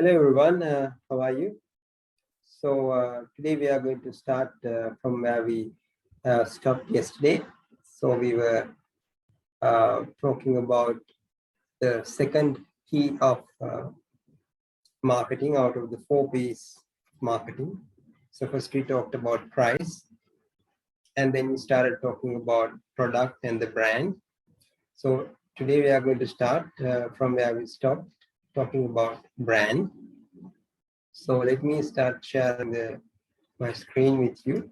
Hello everyone, how are you? So today we are going to start from where we stopped yesterday. So we were talking about the second key of marketing out of the 4 P's marketing. So first we talked about price, and then we started talking about product and the brand. So today we are going to start from where we stopped, talking about brand. So let me start sharing my screen with you.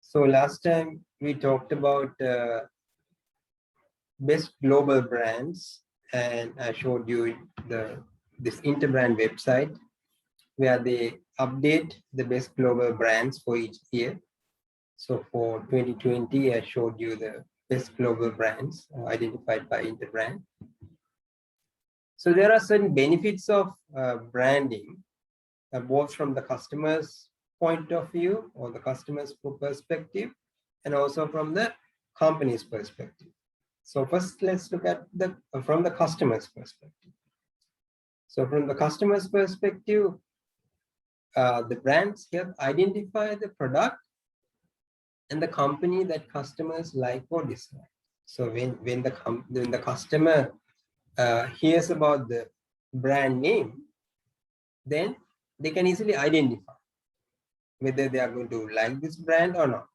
So last time we talked about best global brands, and I showed you this Interbrand website where they update the best global brands for each year. So for 2020, I showed you the best global brands identified by Interbrand. So there are certain benefits of branding, both from the customer's point of view or the customer's perspective, and also from the company's perspective. So first, let's look at from the customer's perspective. So from the customer's perspective, the brands help identify the product and the company that customers like or dislike. So when the customer hears about the brand name, then they can easily identify whether they are going to like this brand or not.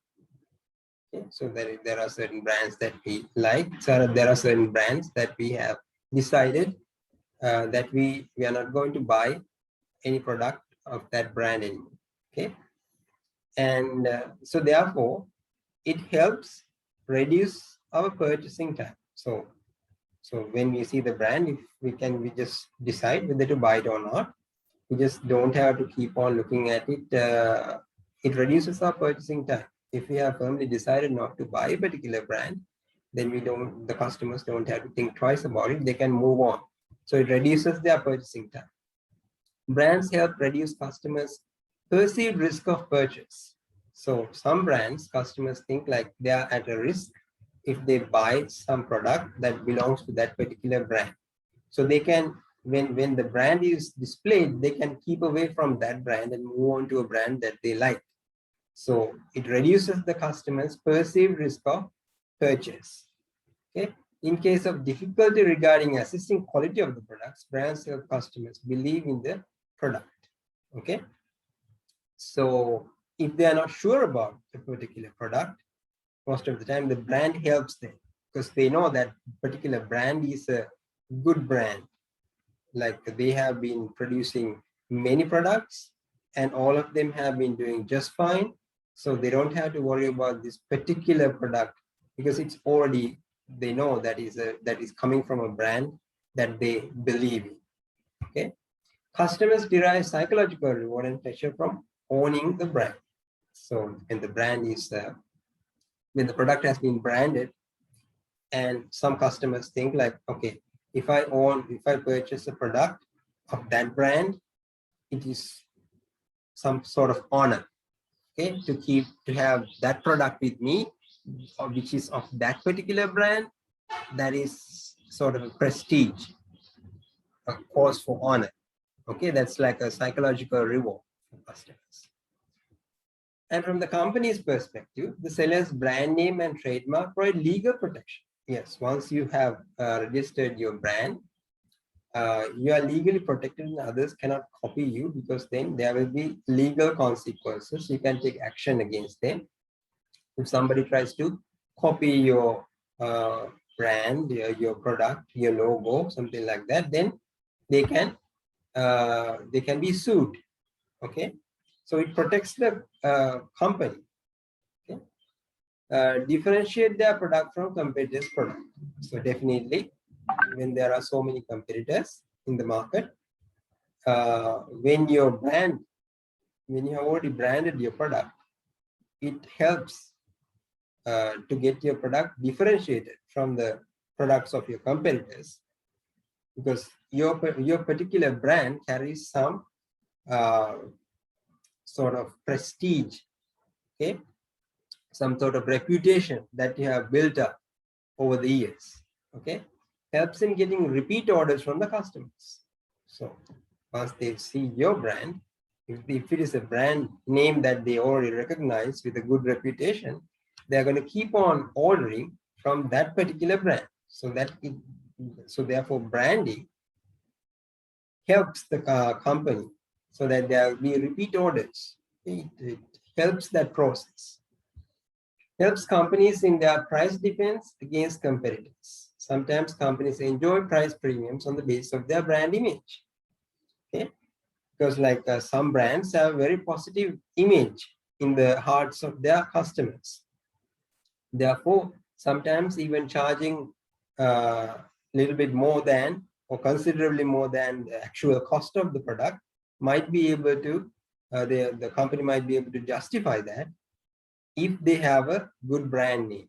Okay? So there are certain brands that we like. So there are certain brands that we have decided that we are not going to buy any product of that brand anymore. Okay, and so therefore it helps reduce our purchasing time. So when we see the brand, if we just decide whether to buy it or not. We just don't have to keep on looking at it. It reduces our purchasing time. If we have firmly decided not to buy a particular brand, then the customers don't have to think twice about it. They can move on. So it reduces their purchasing time. Brands help reduce customers' perceived risk of purchase. So some brands, customers think like they are at a risk if they buy some product that belongs to that particular brand. So they can, when the brand is displayed, they can keep away from that brand and move on to a brand that they like. So it reduces the customer's perceived risk of purchase. Okay. In case of difficulty regarding assessing quality of the products, brands help customers believe in the product. Okay. So if they are not sure about a particular product, most of the time the brand helps them because they know that particular brand is a good brand. Like they have been producing many products and all of them have been doing just fine. So they don't have to worry about this particular product because it's already, they know that is coming from a brand that they believe in. Okay. Customers derive psychological reward and pleasure from owning the brand. So when the brand is, when the product has been branded, and some customers think like, okay, if I purchase a product of that brand, it is some sort of honor, okay, to have that product with me, or which is of that particular brand. That is sort of a prestige, a cause for honor. Okay, that's like a psychological reward for customers. And from the company's perspective, the seller's brand name and trademark provide legal protection. Yes, once you have registered your brand, you are legally protected and others cannot copy you, because then there will be legal consequences. You can take action against them. If somebody tries to copy your brand, your product, your logo, something like that, then they can be sued. Okay, so it protects the company. Okay, differentiate their product from competitors' product. So definitely, when there are so many competitors in the market, when you have already branded your product, it helps to get your product differentiated from the products of your competitors, because your particular brand carries some sort of prestige. Okay, some sort of reputation that you have built up over the years. Okay, helps in getting repeat orders from the customers. So once they see your brand, if it is a brand name that they already recognize with a good reputation, they're going to keep on ordering from that particular brand. So therefore branding helps the company so that there will be repeat orders. It helps that process. Helps companies in their price defense against competitors. Sometimes companies enjoy price premiums on the basis of their brand image. Okay, because like some brands have very positive image in the hearts of their customers. Therefore, sometimes even charging a little bit more than or considerably more than the actual cost of the product might be able to, the company might be able to justify that if they have a good brand name.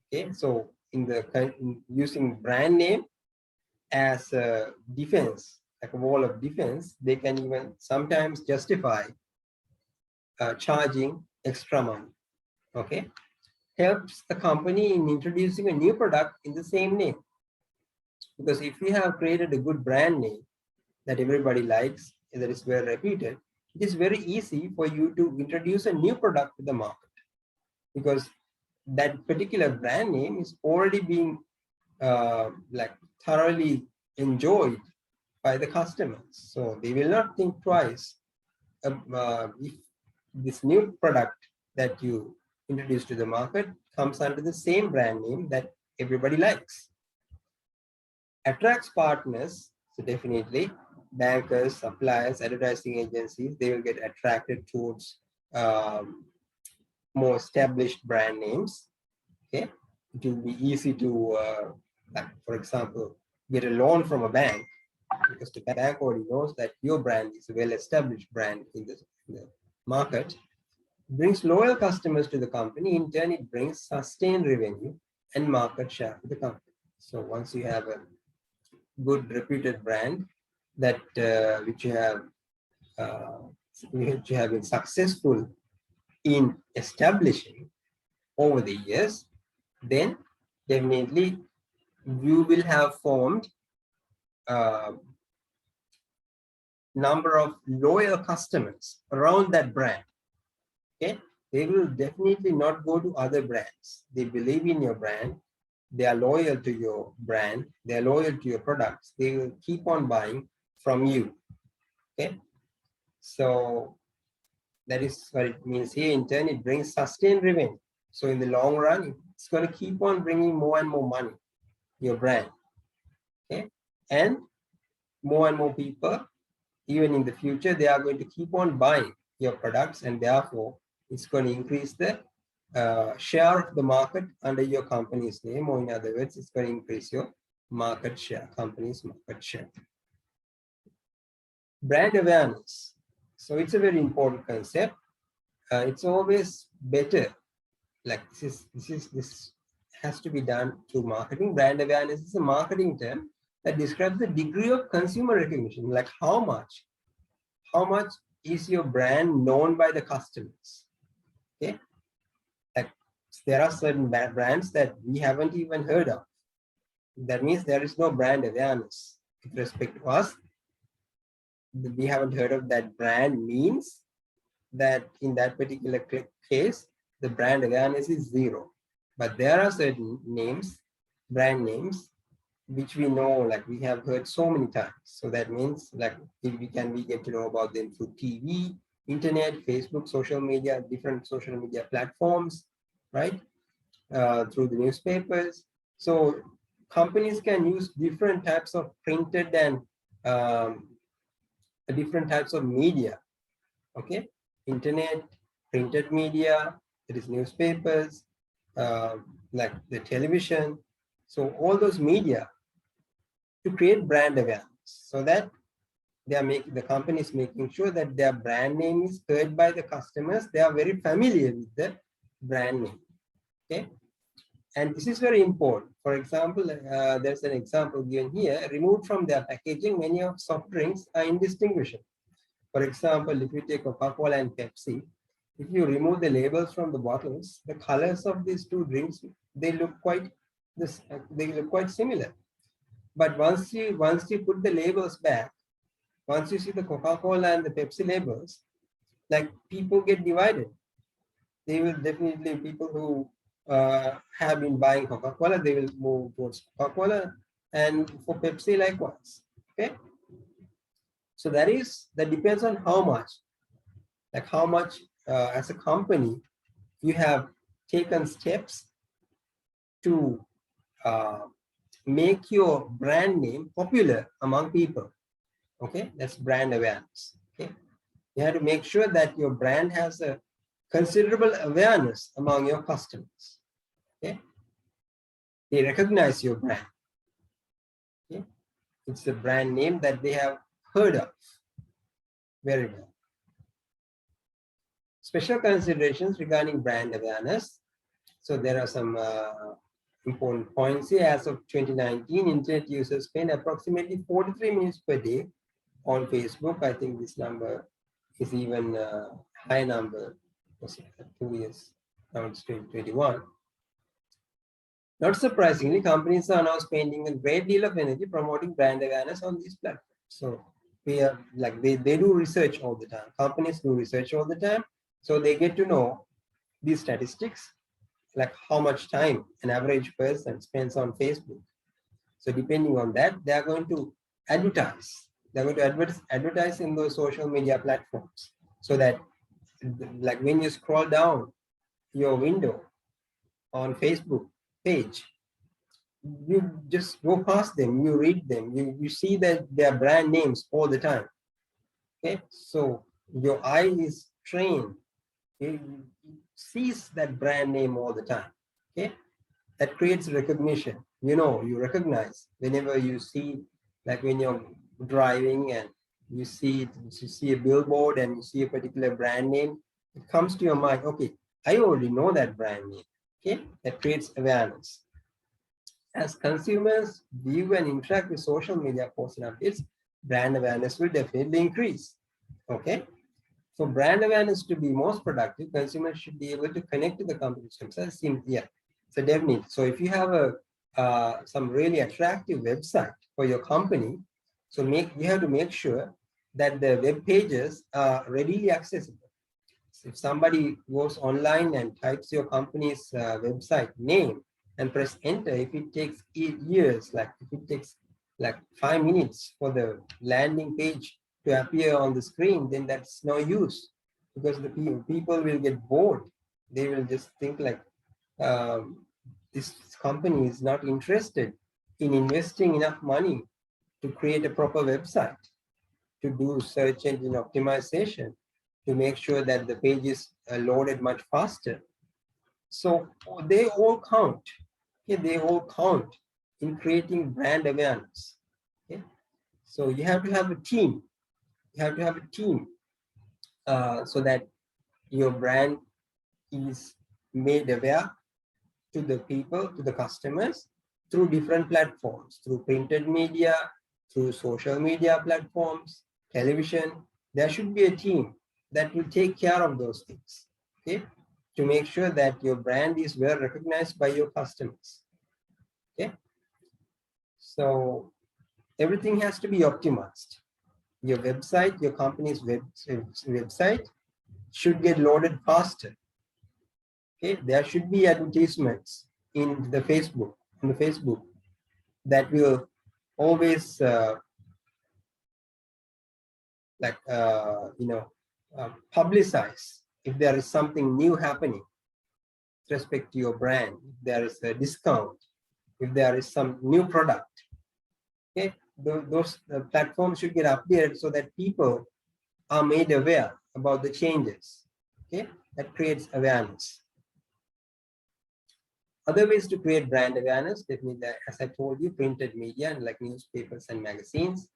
Okay, so using brand name as a defense, like a wall of defense, they can even sometimes justify charging extra money. Okay, helps the company in introducing a new product in the same name. Because if you have created a good brand name that everybody likes, that is well repeated, it is very easy for you to introduce a new product to the market, because that particular brand name is already being like thoroughly enjoyed by the customers. So they will not think twice if this new product that you introduce to the market comes under the same brand name that everybody likes. Attracts partners, so definitely bankers, suppliers, advertising agencies, they will get attracted towards more established brand names. Okay, it will be easy to, like for example, get a loan from a bank because the bank already knows that your brand is a well-established brand in the market. Brings loyal customers to the company. In turn, it brings sustained revenue and market share to the company. So once you have a good reputed brand that which you have been successful in establishing over the years, then definitely you will have formed a number of loyal customers around that brand. Okay, they will definitely not go to other brands. They believe in your brand. They are loyal to your brand. They are loyal to your products. They will keep on buying from you. Okay, so that is what it means here. In turn, it brings sustained revenue. So in the long run, it's going to keep on bringing more and more money, your brand. Okay, and more people, even in the future, they are going to keep on buying your products, and therefore it's going to increase the share of the market under your company's name, or in other words, it's going to increase your market share, company's market share. Brand awareness. So it's a very important concept. It's always better, like this has to be done through marketing. Brand awareness is a marketing term that describes the degree of consumer recognition, like how much is your brand known by the customers. Okay, like there are certain brands that we haven't even heard of. That means there is no brand awareness with respect to us. We haven't heard of that brand means that in that particular case, the brand awareness is zero. But there are certain names, brand names, which we know, like we have heard so many times. So that means like we get to know about them through TV, internet, Facebook, social media, different social media platforms, right? Through the newspapers. So companies can use different types of printed and different types of media. Okay, internet, printed media, there is newspapers, like the television. So all those media to create brand awareness, so that the company is making sure that their brand name is heard by the customers. They are very familiar with the brand name. Okay, and this is very important. For example, there's an example given here. Removed from their packaging, many of soft drinks are indistinguishable. For example, if you take Coca-Cola and Pepsi, If you remove the labels from the bottles, the colors of these two drinks, they look quite similar. But once you put the labels back, once you see the Coca-Cola and the Pepsi labels, like people get divided. They will definitely, people who have been buying Coca-Cola, they will move towards Coca-Cola, and for Pepsi likewise. Okay, so that depends on how much, as a company you have taken steps to make your brand name popular among people. Okay, that's brand awareness. Okay, you have to make sure that your brand has a considerable awareness among your customers. Okay, they recognize your brand. Okay, it's a brand name that they have heard of very well. Special considerations regarding brand awareness. So there are some important points here. As of 2019, internet users spend approximately 43 minutes per day on Facebook. I think this number is even a high number. 2 years, now it's 2021. Not surprisingly, companies are now spending a great deal of energy promoting brand awareness on these platforms. So we are like they do research all the time. Companies do research all the time. So they get to know these statistics, like how much time an average person spends on Facebook. So depending on that, they are going to advertise. They're going to advertise in those social media platforms, so that like when you scroll down your window on Facebook page, you just go past them, you read them, you see that their brand names all the time. Okay, so your eye is trained, it sees that brand name all the time. Okay, that creates recognition. You recognize whenever you see, like when you're driving and you see a billboard and you see a particular brand name, it comes to your mind, okay, I already know that brand name. Okay, that creates awareness. As consumers view and interact with social media posts and updates, brand awareness will definitely increase. Okay, for brand awareness to be most productive, consumers should be able to connect to the company's website. Yeah, so definitely. So if you have some really attractive website for your company, so you have to make sure that the web pages are readily accessible. So if somebody goes online and types your company's website name and press enter, if it takes years, like if it takes like 5 minutes for the landing page to appear on the screen, then that's no use, because the people will get bored. They will just think like, this company is not interested in investing enough money to create a proper website, to do search engine optimization, to make sure that the page is loaded much faster. So they all count. Okay, they all count in creating brand awareness. Okay, so you have to have a team. You have to have a team so that your brand is made aware to the people, to the customers, through different platforms, through printed media, through social media platforms, television. There should be a team that will take care of those things, okay, to make sure that your brand is well recognized by your customers. Okay, so everything has to be optimized. Your website, your company's website should get loaded faster. Okay, there should be advertisements in the Facebook, that will always publicize if there is something new happening with respect to your brand, if there is a discount, if there is some new product. Okay, those platforms should get updated so that people are made aware about the changes. Okay, that creates awareness. Other ways to create brand awareness, definitely, as I told you, printed media like newspapers and magazines,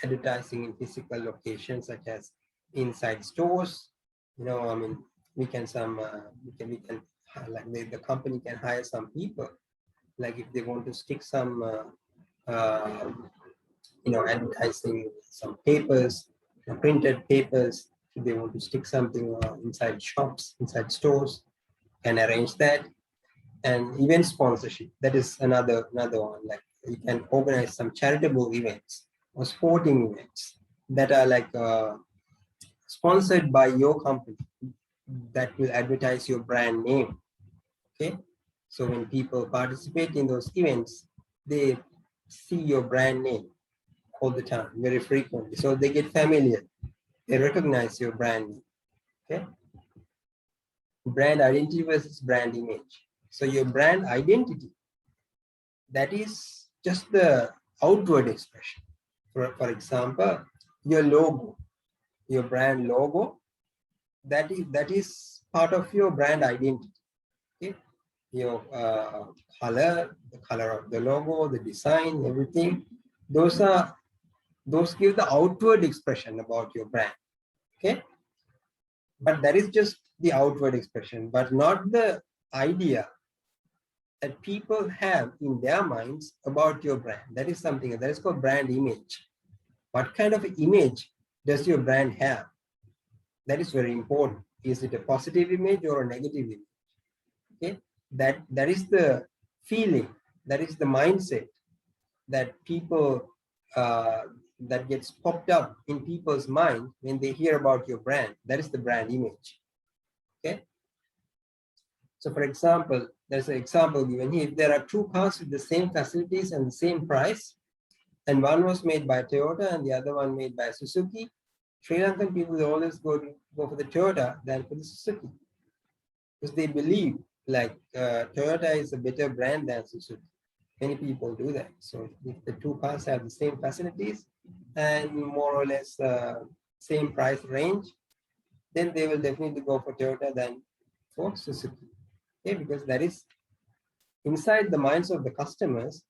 advertising in physical locations such as inside stores. We can like the company can hire some people, like if they want to stick some advertising, some papers, printed papers If they want to stick something inside shops, inside stores, can arrange that. And event sponsorship, that is another one. Like you can organize some charitable events or sporting events that are like sponsored by your company, that will advertise your brand name. Okay, so when people participate in those events, they see your brand name all the time, very frequently, so they get familiar, they recognize your brand name. Okay, brand identity versus brand image. So your brand identity, that is just the outward expression. For example, your logo, your brand logo, that is part of your brand identity. Okay, your color, the color of the logo, the design, everything. Those give the outward expression about your brand. Okay, but that is just the outward expression, but not the idea that people have in their minds about your brand. That is something that is called brand image. What kind of image does your brand have? That is very important. Is it a positive image or a negative image? Okay, that is the feeling, that is the mindset that people that gets popped up in people's mind when they hear about your brand. That is the brand image. Okay. So for example, there's an example given here. If there are two cars with the same facilities and the same price, and one was made by Toyota and the other one made by Suzuki, Sri Lankan people will always go for the Toyota than for the Suzuki, because they believe like Toyota is a better brand than Suzuki. Many people do that. So if the two cars have the same facilities and more or less same price range, then they will definitely go for Toyota than for Suzuki. Okay, because that is inside the minds of the customers.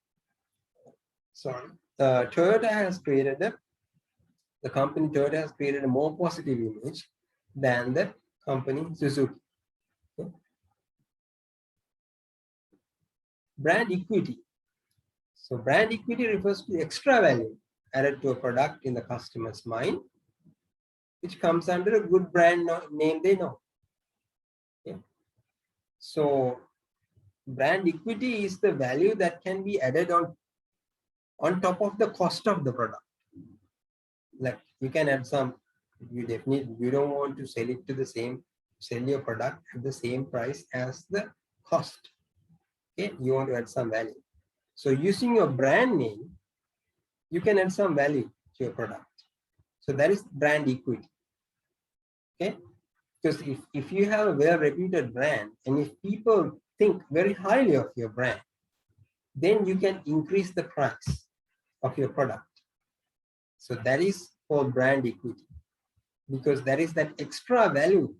Sorry, Toyota has created the company Toyota has created a more positive image than the company Suzuki. Okay. Brand equity. So brand equity refers to the extra value added to a product in the customer's mind, which comes under a good brand name they know. Okay. So brand equity is the value that can be added on top of the cost of the product. Like you can add some, you don't want to sell your product at the same price as the cost. Okay, you want to add some value. So using your brand name, you can add some value to your product. So that is brand equity. Okay, because if you have a well-reputed brand and if people think very highly of your brand, then you can increase the price of your product. So that is called brand equity, because that is that extra value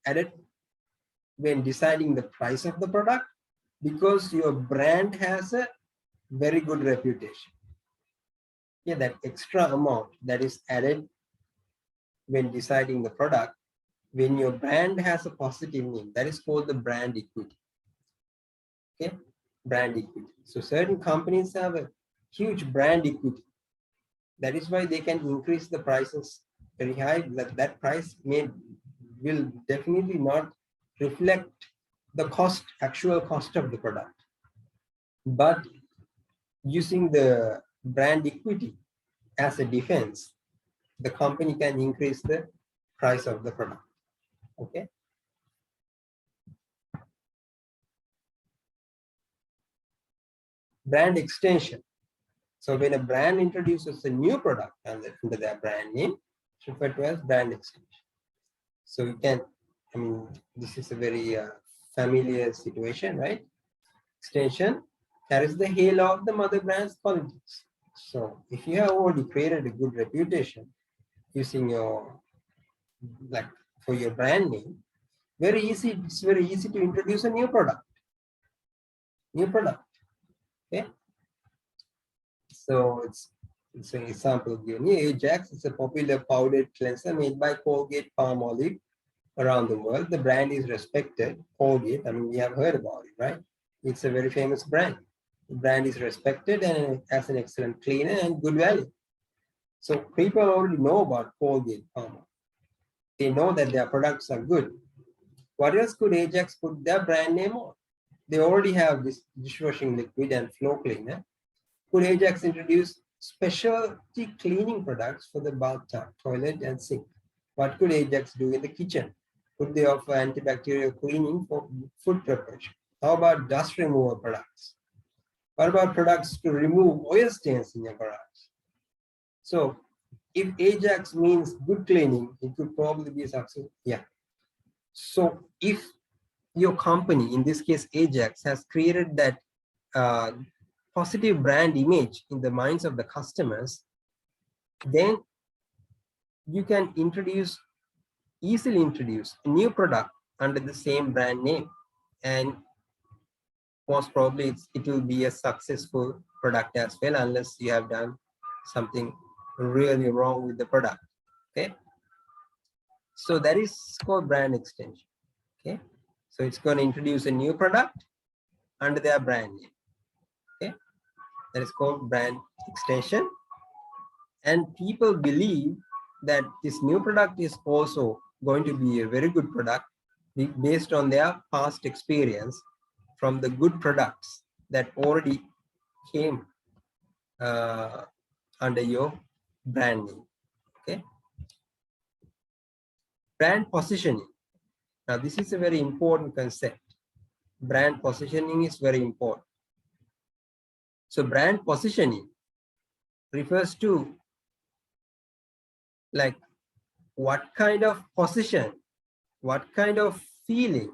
added when deciding the price of the product, because your brand has a very good reputation. Yeah, that extra amount that is added when deciding the product, when your brand has a positive name, that is called the brand equity. Okay, brand equity. So certain companies have a huge brand equity. That is why they can increase the prices very high. That price will definitely not reflect the actual cost of the product. But using the brand equity as a defense, the company can increase the price of the product. Okay. Brand extension. So when a brand introduces a new product under their brand name, it's referred to as brand extension. So you can, this is a very familiar situation, right? Extension carries the halo of the mother brand's qualities. So if you have already created a good reputation using for your brand name, it's very easy to introduce a new product. Okay. So it's an example given here. Ajax is a popular powdered cleanser made by Colgate Palmolive around the world. The brand is respected. Colgate, we have heard about it, right? It's a very famous brand. The brand is respected and has an excellent cleaner and good value. So people already know about Colgate Palmolive. They know that their products are good. What else could Ajax put their brand name on? They already have this dishwashing liquid and floor cleaner. Could Ajax introduce specialty cleaning products for the bathtub, toilet, and sink? What could Ajax do in the kitchen? Could they offer antibacterial cleaning for food preparation? How about dust removal products? What about products to remove oil stains in your garage? So if Ajax means good cleaning, it could probably be successful. Yeah. So if your company, in this case Ajax, has created that positive brand image in the minds of the customers, then you can easily introduce a new product under the same brand name, and most probably it will be a successful product as well, unless you have done something really wrong with the product. Okay, so that is called brand extension. Okay, so it's going to introduce a new product under their brand name. Okay, that is called brand extension, and people believe that this new product is also going to be a very good product based on their past experience from the good products that already came under your brand name. Okay, brand positioning. Now this is a very important concept. Brand positioning is very important. So brand positioning refers to like what kind of position, what kind of feeling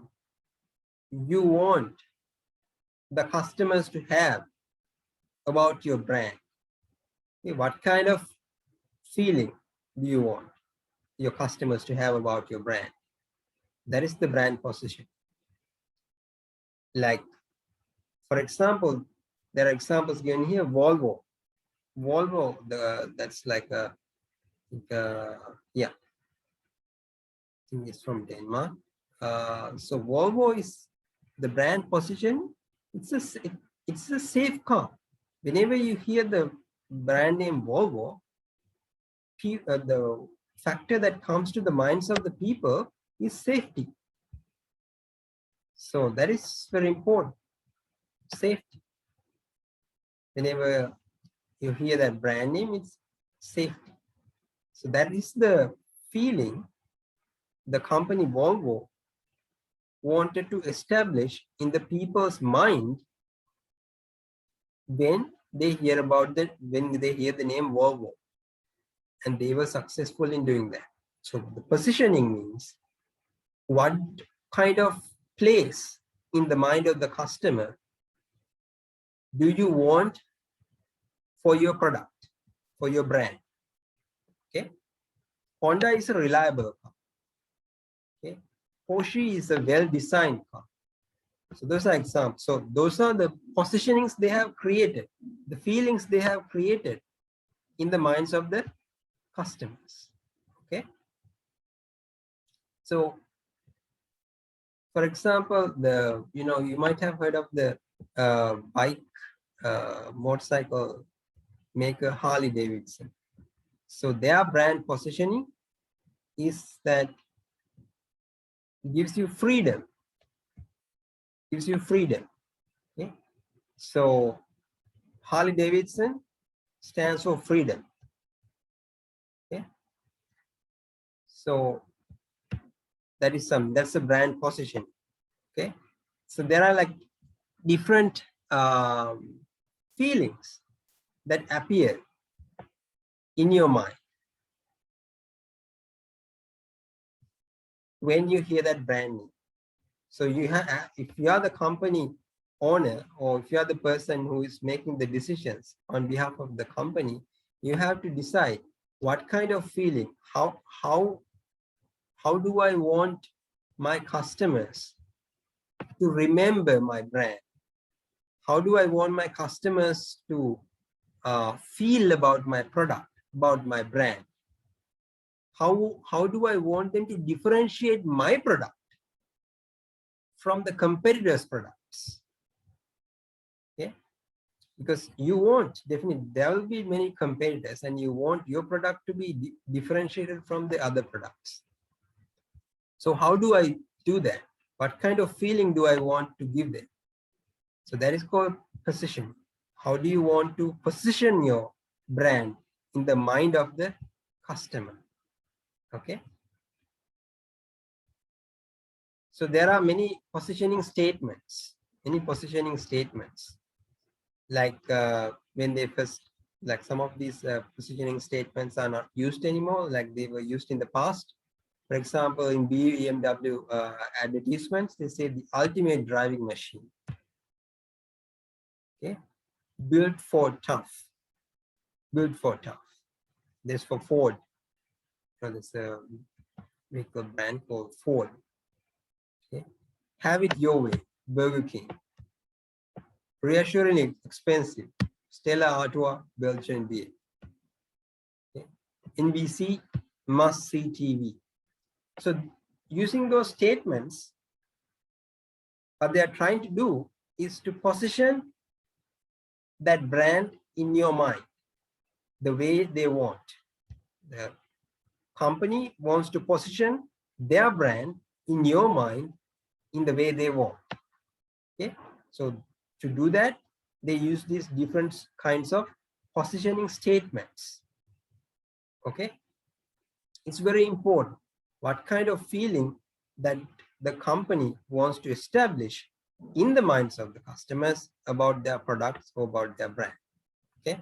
you want the customers to have about your brand. Okay, what kind of feeling do you want your customers to have about your brand? That is the brand position. Like, for example, there are examples given here. Volvo, that's like a yeah, I think it's from Denmark. So Volvo is the brand position. It's a safe car. Whenever you hear the brand name Volvo, the factor that comes to the minds of the people is safety. So that is very important. Safety. Whenever you hear that brand name, it's safety. So that is the feeling the company Volvo wanted to establish in the people's mind when they hear about when they hear the name Volvo, and they were successful in doing that. So the positioning means what kind of place in the mind of the customer do you want for your product, for your brand? Okay, Honda is a reliable car. Okay, Porsche is a well-designed car. So those are examples. So those are the positionings they have created, the feelings they have created in the minds of the customers. Okay. So, for example, you might have heard of the motorcycle maker Harley Davidson. So their brand positioning is that it gives you freedom. Gives you freedom. Okay. So Harley Davidson stands for freedom. Okay. So that's a brand position. Okay. So there are like different feelings that appear in your mind when you hear that brand name. So you have, if you are the company owner, or if you are the person who is making the decisions on behalf of the company, you have to decide what kind of feeling, how do I want my customers to remember my brand? How do I want my customers to feel about my product, about my brand? How do I want them to differentiate my product from the competitors' products? Okay, because you want, definitely there will be many competitors, and you want your product to be differentiated from the other products. So how do I do that? What kind of feeling do I want to give them? So that is called positioning. How do you want to position your brand in the mind of the customer? Okay. So there are many positioning statements, like when they first, like some of these positioning statements are not used anymore, like they were used in the past. For example, in BMW advertisements, they say the ultimate driving machine. Okay, built for tough. Built for tough. There's for Ford. There's a vehicle brand called Ford. Okay, have it your way. Burger King. Reassuringly expensive. Stella Artois Belgian beer. Okay. NBC must see TV. So using those statements, what they are trying to do is to position that brand in your mind the way they want. The company wants to position their brand in your mind in the way they want. Okay, so to do that, they use these different kinds of positioning statements. Okay, it's very important what kind of feeling that the company wants to establish in the minds of the customers about their products or about their brand. Okay.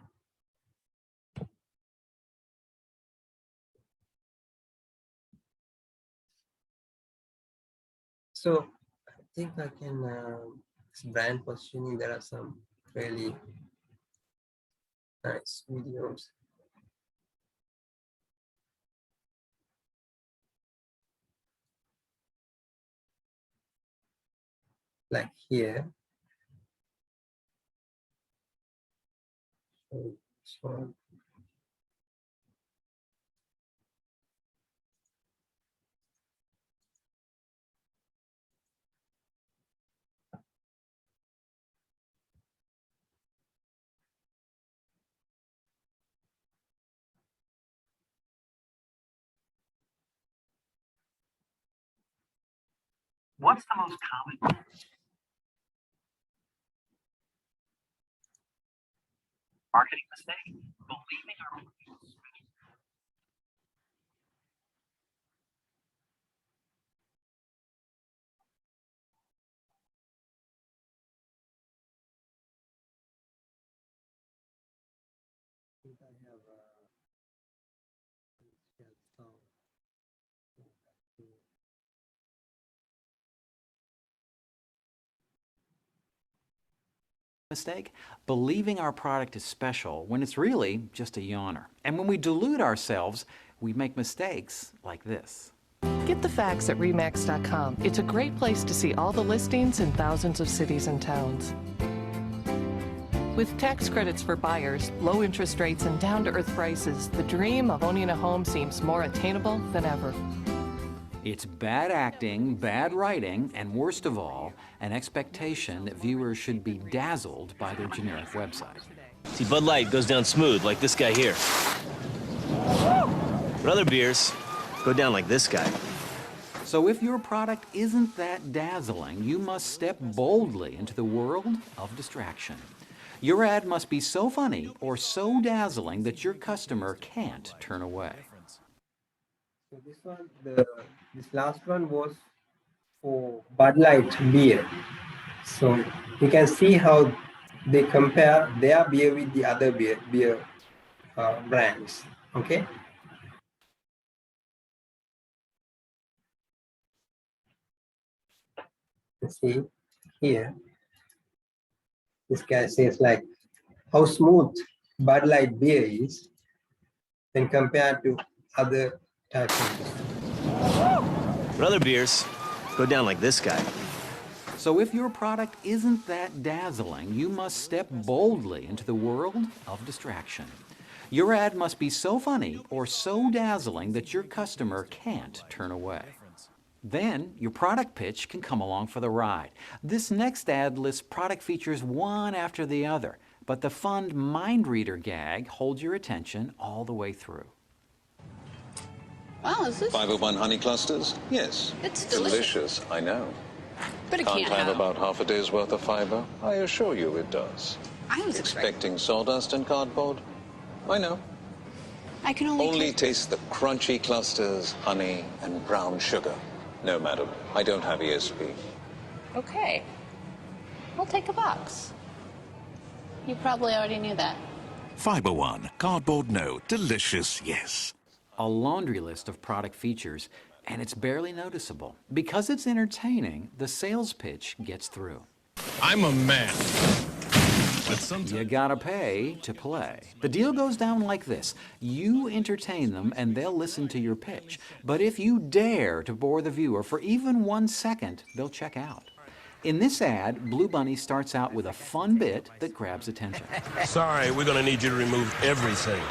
So I think I can, brand positioning, there are some really nice videos. Like here. So what's the most common marketing mistake? Believing our mistake, believing our product is special when it's really just a yawner. And when we delude ourselves, we make mistakes like this. Get the facts at Remax.com. It's a great place to see all the listings in thousands of cities and towns. With tax credits for buyers, low interest rates, and down-to-earth prices, the dream of owning a home seems more attainable than ever. It's bad acting, bad writing, and worst of all, an expectation that viewers should be dazzled by their generic website. See, Bud Light goes down smooth, like this guy here. But other beers go down like this guy. So if your product isn't that dazzling, you must step boldly into the world of distraction. Your ad must be so funny or so dazzling that your customer can't turn away. So this one, this last one was for Bud Light beer. So you can see how they compare their beer with the other beer brands. Okay. Let's see here. This guy says like how smooth Bud Light beer is when compared to other types of beer. But other beers go down like this guy. So if your product isn't that dazzling, you must step boldly into the world of distraction. Your ad must be so funny or so dazzling that your customer can't turn away. Then your product pitch can come along for the ride. This next ad lists product features one after the other, but the fun mind reader gag holds your attention all the way through. Wow, is this? 501 honey clusters? Yes. It's delicious. I know. But it Can't can't have have. about half a day's worth of fiber? I assure you it does. I was Expecting sawdust and cardboard? I know. I can only Taste the crunchy clusters, honey, and brown sugar. No, madam, I don't have ESP. Okay. We'll take a box. You probably already knew that. Fiber One, cardboard no, delicious yes. A laundry list of product features, and it's barely noticeable. Because it's entertaining, the sales pitch gets through. I'm a man. But sometimes You gotta pay to play. The deal goes down like this. You entertain them and they'll listen to your pitch. But if you dare to bore the viewer for even 1 second, they'll check out. In this ad, Blue Bunny starts out with a fun bit that grabs attention. sorry, we're gonna need you to remove everything.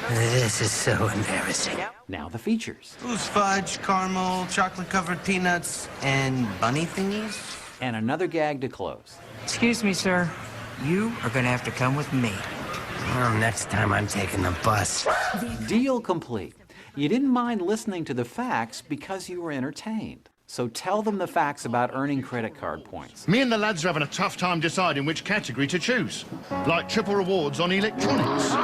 This is so embarrassing. Now the features. Loose fudge, caramel, chocolate-covered peanuts, and bunny thingies? And another gag to close. Excuse me, sir. You are gonna have to come with me. Well, next time I'm taking the bus. Deal complete. You didn't mind listening to the facts because you were entertained. So tell them the facts about earning credit card points. Me and the lads are having a tough time deciding which category to choose. Like triple rewards on electronics.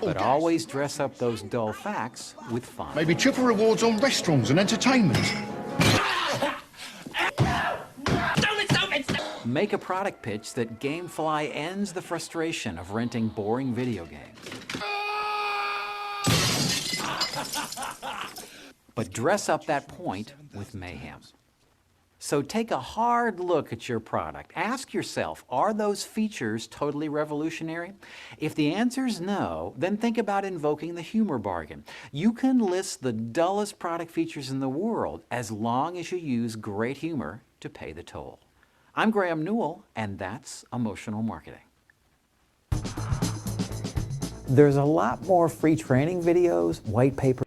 But always dress up those dull facts with fun. Maybe triple rewards on restaurants and entertainment. Make a product pitch that Gamefly ends the frustration of renting boring video games. But dress up that point with mayhem. So take a hard look at your product. Ask yourself, are those features totally revolutionary? If the answer is no, then think about invoking the humor bargain. You can list the dullest product features in the world as long as you use great humor to pay the toll. I'm Graham Newell, and that's Emotional Marketing. There's a lot more free training videos, white papers.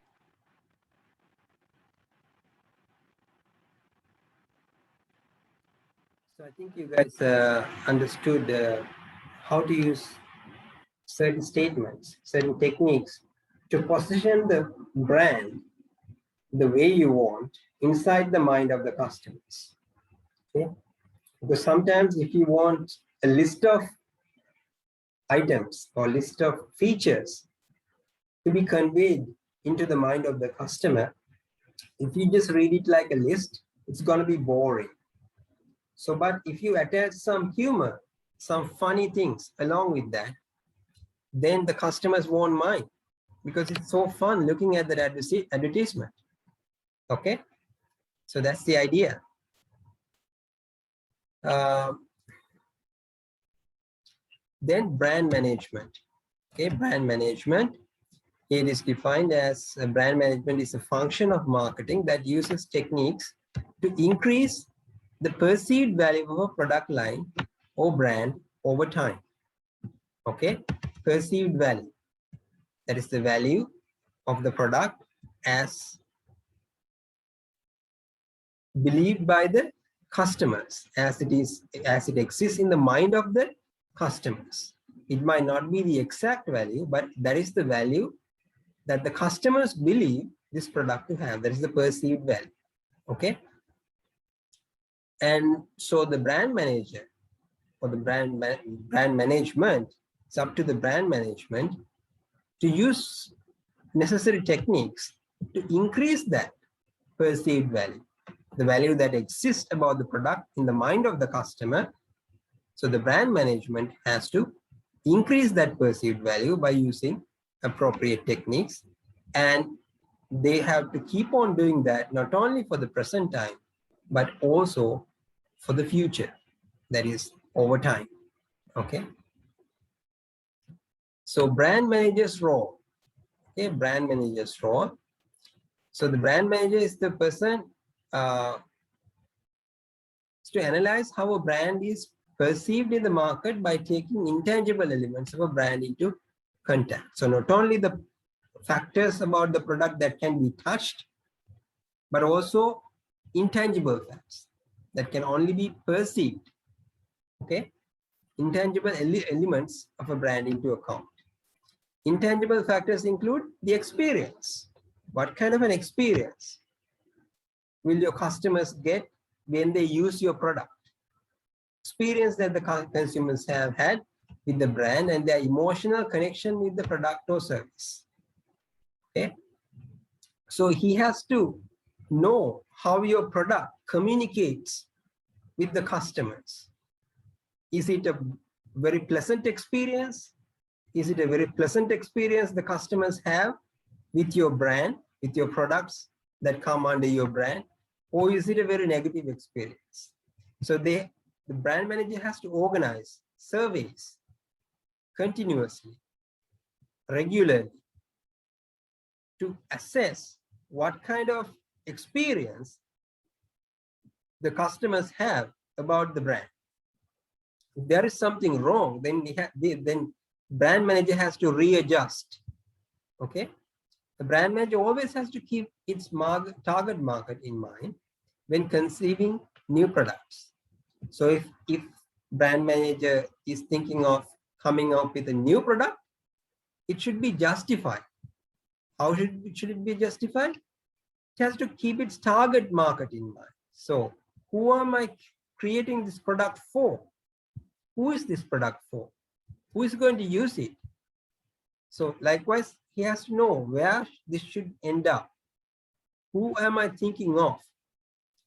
So I think you guys understood how to use certain statements, certain techniques to position the brand the way you want inside the mind of the customers. Okay? Because sometimes if you want a list of items or list of features to be conveyed into the mind of the customer, if you just read it like a list, it's going to be boring. So, but if you attach some humor, some funny things along with that, then the customers won't mind because it's so fun looking at that advertisement. Okay, so that's the idea. Then brand management. Okay, brand management. It is defined as brand management is a function of marketing that uses techniques to increase the perceived value of a product line or brand over time. Okay, perceived value. That is the value of the product as believed by the customers, as it exists in the mind of the customers. It might not be the exact value, but that is the value that the customers believe this product to have. That is the perceived value. Okay. And so the brand manager or the brand management, it's up to the brand management to use necessary techniques to increase that perceived value, the value that exists about the product in the mind of the customer. So the brand management has to increase that perceived value by using appropriate techniques, and they have to keep on doing that not only for the present time, but also for the future, that is over time. Okay. So brand manager's role. Okay, brand manager's role. So the brand manager is the person to analyze how a brand is perceived in the market by taking intangible elements of a brand into contact. So not only the factors about the product that can be touched, but also intangible facts that can only be perceived. Okay, intangible elements of a brand into account. Intangible factors include the experience. What kind of an experience will your customers get when they use your product? Experience that the consumers have had with the brand and their emotional connection with the product or service. Okay, so he has to know how your product communicates with the customers. Is it a very pleasant experience? Is it a very pleasant experience the customers have with your brand, with your products that come under your brand? Or is it a very negative experience? So the brand manager has to organize surveys continuously, regularly, to assess what kind of experience the customers have about the brand. If there is something wrong, then then brand manager has to readjust. Okay, the brand manager always has to keep its target market in mind when conceiving new products. So if brand manager is thinking of coming up with a new product, it should be justified. How should it be justified? It has to keep its target market in mind. So who am I creating this product for? Who is this product for? Who is going to use it? So likewise, he has to know where this should end up. Who am I thinking of?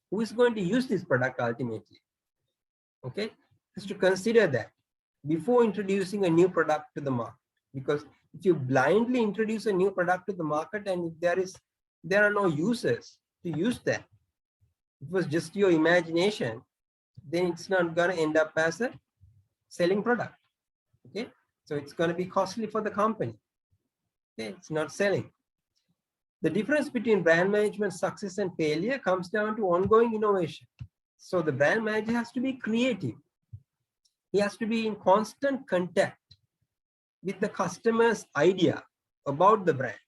Who is going to use this product ultimately? Okay, has to consider that before introducing a new product to the market. Because if you blindly introduce a new product to the market and if there are no users to use that, it was just your imagination, then it's not going to end up as a selling product. Okay, so it's going to be costly for the company. Okay, it's not selling. The difference between brand management success and failure comes down to ongoing innovation. So the brand manager has to be creative. He has to be in constant contact with the customer's idea about the brand.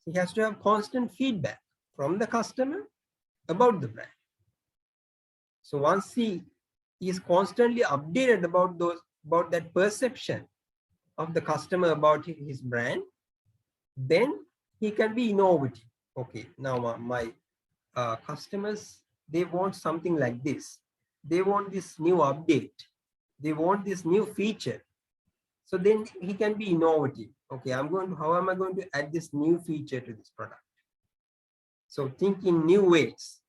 He has to have constant feedback from the customer about the brand. So once he is constantly updated about that perception of the customer about his brand, then he can be innovative. Okay, now my customers, they want something like this. They want this new update. They want this new feature. So then he can be innovative. Okay, how am I going to add this new feature to this product? So think in new ways.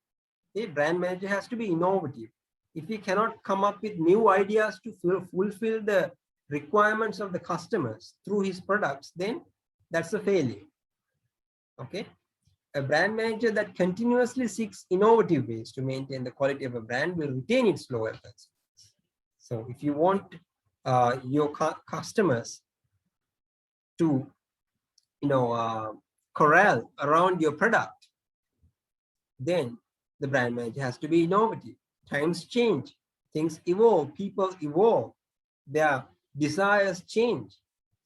A brand manager has to be innovative. If he cannot come up with new ideas to fulfill the requirements of the customers through his products, then that's a failure. Okay, a brand manager that continuously seeks innovative ways to maintain the quality of a brand will retain its loyal customers. So if you want your customers to corral around your product, then the brand manager has to be innovative. Times change, things evolve, people evolve, their desires change.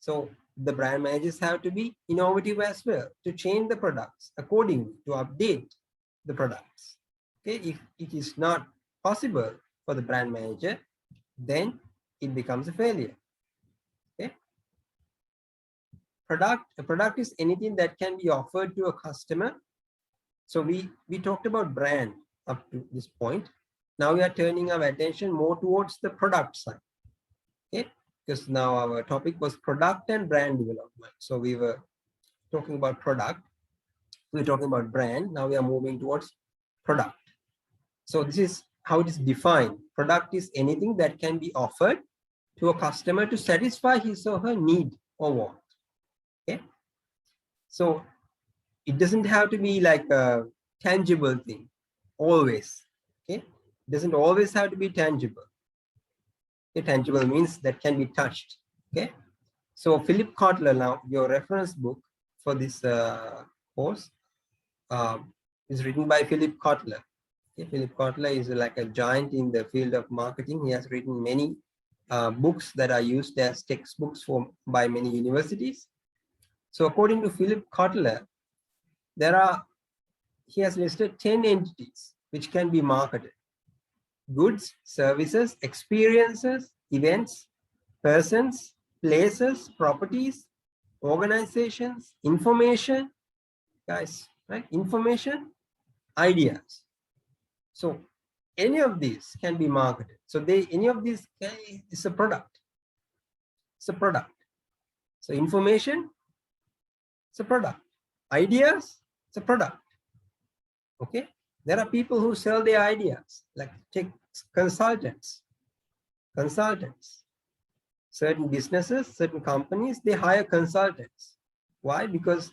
So the brand managers have to be innovative as well to change the products accordingly, to update the products. Okay, if it is not possible for the brand manager, then it becomes a failure. Okay, a product is anything that can be offered to a customer. So we talked about brand up to this point. Now we are turning our attention more towards the product side. Okay, because now our topic was product and brand development. So we were talking about product, we were talking about brand. Now we are moving towards product. So this is how it is defined. Product is anything that can be offered to a customer to satisfy his or her need or want. Okay, so it doesn't have to be like a tangible thing always. Okay, it doesn't always have to be tangible. Okay? Tangible means that can be touched. Okay, so Philip Kotler, now your reference book for this course is written by Philip Kotler. Okay? Philip Kotler is like a giant in the field of marketing. He has written many books that are used as textbooks by many universities. So according to Philip Kotler, he has listed 10 entities which can be marketed. goods, services, experiences, events, persons, places, properties, organizations, information, guys, right? Information, ideas. So any of these can be marketed. So any of these is a product. It's a product. So information, it's a product. Ideas, it's a product. Okay. There are people who sell their ideas, like take consultants. Certain businesses, certain companies, they hire consultants. Why? Because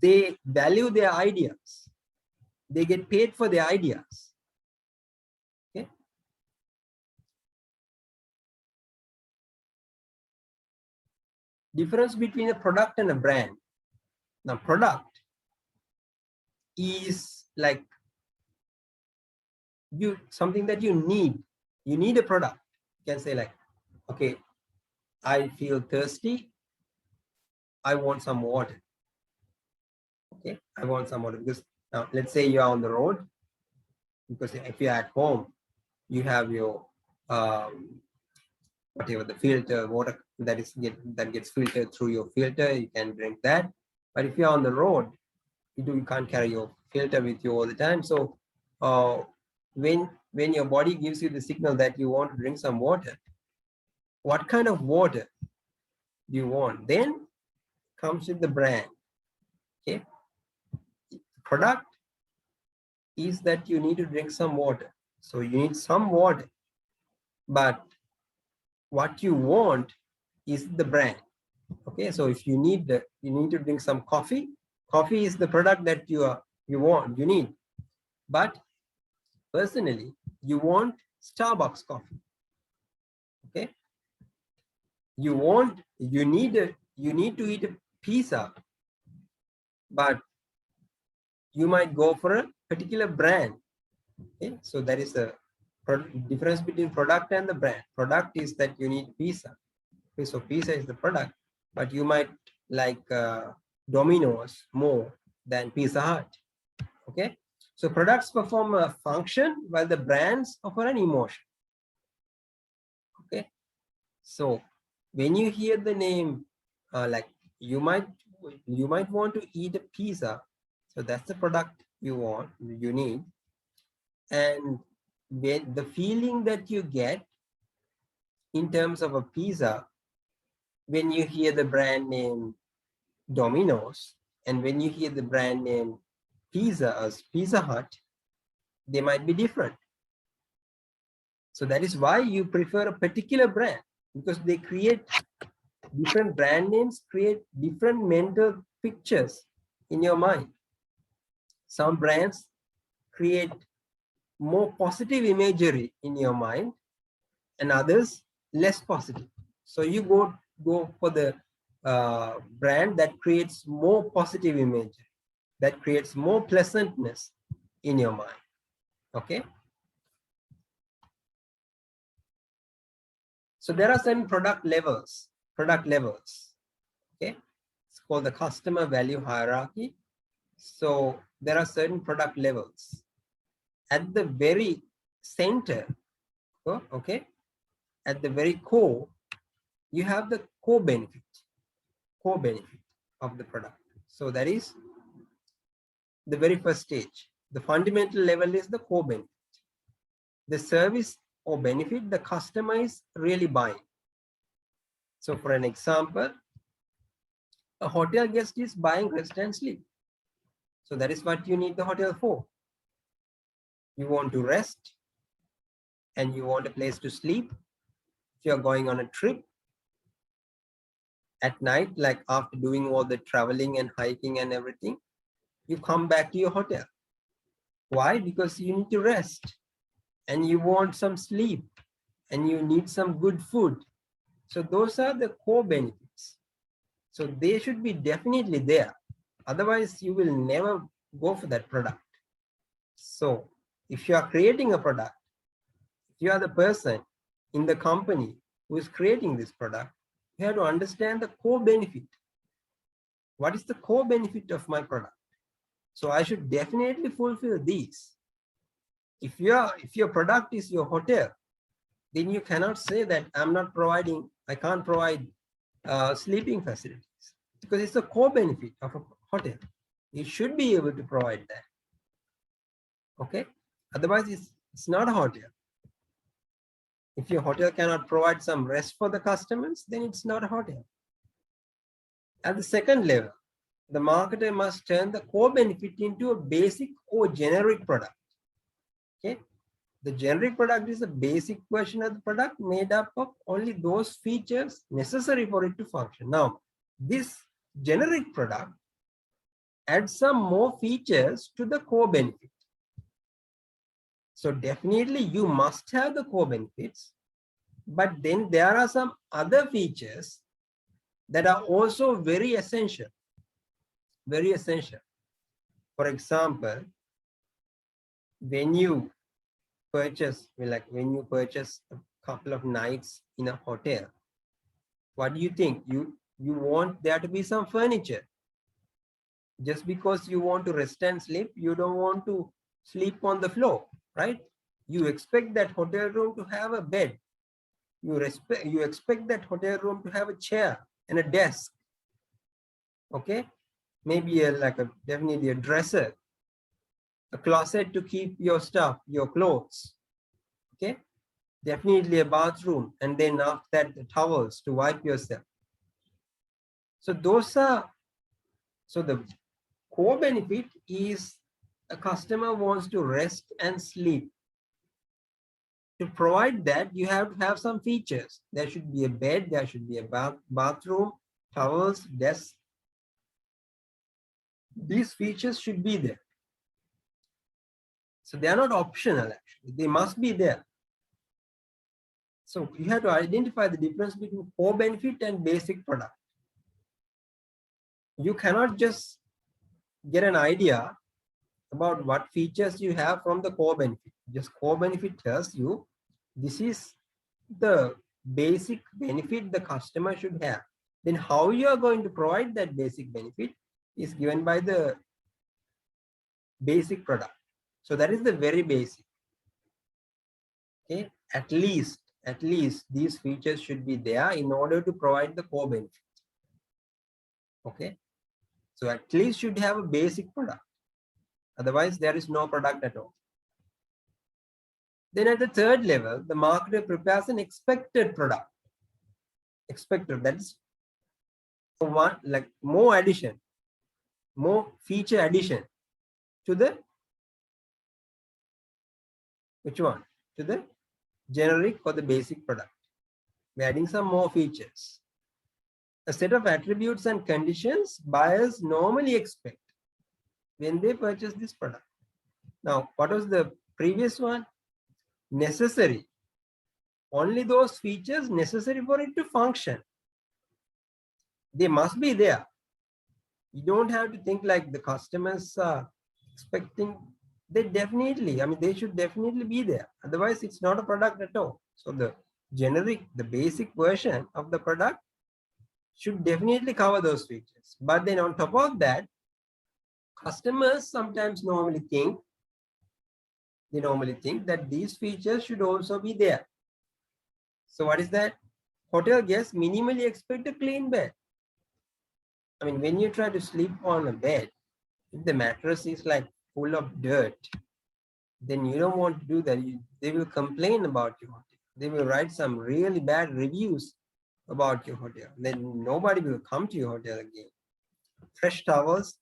they value their ideas. They get paid for their ideas. Okay. Difference between a product and a brand. Now, product is like something that you need. You need a product. You can say like, okay, I feel thirsty. I want some water. Okay, I want some water because now let's say you're on the road, because if you're at home, you have your whatever the filter water that gets filtered through your filter, you can drink that. But if you're on the road, you can't carry your filter with you all the time. So when your body gives you the signal that you want to drink some water, what kind of water do you want? Then comes with the brand. Okay, product is that you need to drink some water. So you need some water, but what you want is the brand. Okay, so if you need to drink some coffee. Coffee is the product that you need. But personally, you want Starbucks coffee. Okay, you need to eat a pizza, but you might go for a particular brand. Okay, so that is the difference between product and the brand. Product is that you need pizza. Okay, so pizza is the product, but you might like Domino's more than Pizza Hut. Okay, so products perform a function while the brands offer an emotion. Okay, so when you hear the name, like you might want to eat a pizza, so that's the product you need. And when the feeling that you get in terms of a pizza, when you hear the brand name Domino's and when you hear the brand name Pizza as Pizza Hut, they might be different. So that is why you prefer a particular brand, because they create different brand names, create different mental pictures in your mind. Some brands create more positive imagery in your mind and others less positive. So you go for the brand that creates more positive imagery, that creates more pleasantness in your mind. Okay. So there are certain product levels. Okay. It's called the customer value hierarchy. So there are certain product levels. At the very center, okay, at the very core, you have the core benefit of the product. So that is the very first stage. The fundamental level is the core benefit. The service or benefit the customer is really buying. So for an example, a hotel guest is buying rest and sleep. So that is what you need the hotel for. You want to rest and you want a place to sleep. If you're going on a trip at night, like after doing all the traveling and hiking and everything, you come back to your hotel. Why? Because you need to rest and you want some sleep and you need some good food. So those are the core benefits. So they should be definitely there. Otherwise, you will never go for that product. So if you are creating a product, if you are the person in the company who is creating this product, you have to understand the core benefit. What is the core benefit of my product? So I should definitely fulfill these. If your product is your hotel, then you cannot say that I can't provide sleeping facilities, because it's a core benefit of a hotel. You should be able to provide that. Okay, otherwise it's not a hotel. If your hotel cannot provide some rest for the customers, then it's not a hotel. At the second level, the marketer must turn the core benefit into a basic or generic product. Okay, the generic product is a basic version of the product made up of only those features necessary for it to function. Now, this generic product adds some more features to the core benefit. So definitely you must have the core benefits, but then there are some other features that are also very essential. Very essential. For example, when you purchase a couple of nights in a hotel, what do you think? You want there to be some furniture. Just because you want to rest and sleep, you don't want to sleep on the floor, right? You expect that hotel room to have a bed. You expect that hotel room to have a chair and a desk. Okay, maybe definitely a dresser, a closet to keep your stuff, your clothes. Okay, definitely a bathroom, and then after that the towels to wipe yourself. So the core benefit is a customer wants to rest and sleep. To provide that, you have to have some features. There should be a bed, there should be a bathroom, towels, desk. These features should be there. So they are not optional, actually. They must be there. So you have to identify the difference between core benefit and basic product. You cannot just get an idea about what features you have from the core benefit. Just core benefit tells you this is the basic benefit the customer should have. Then how you are going to provide that basic benefit is given by the basic product. So that is the very basic. Okay, at least these features should be there in order to provide the core benefit. Okay, so at least should have a basic product. Otherwise, there is no product at all. Then at the third level, the marketer prepares an expected product. Expected, that's one, like more addition, more feature addition to the, which one? To the generic or the basic product. We're adding some more features. A set of attributes and conditions buyers normally expect when they purchase this product. Now, what was the previous one? Necessary. Only those features necessary for it to function. They must be there. You don't have to think like the customers are expecting. They definitely, they should definitely be there. Otherwise, it's not a product at all. So the generic, the basic version of the product should definitely cover those features. But then on top of that, customers sometimes normally think that these features should also be there. So what is that? Hotel guests minimally expect a clean bed. When you try to sleep on a bed, if the mattress is like full of dirt, then you don't want to do that. They will complain about your hotel. They will write some really bad reviews about your hotel. Then nobody will come to your hotel again. Fresh towels.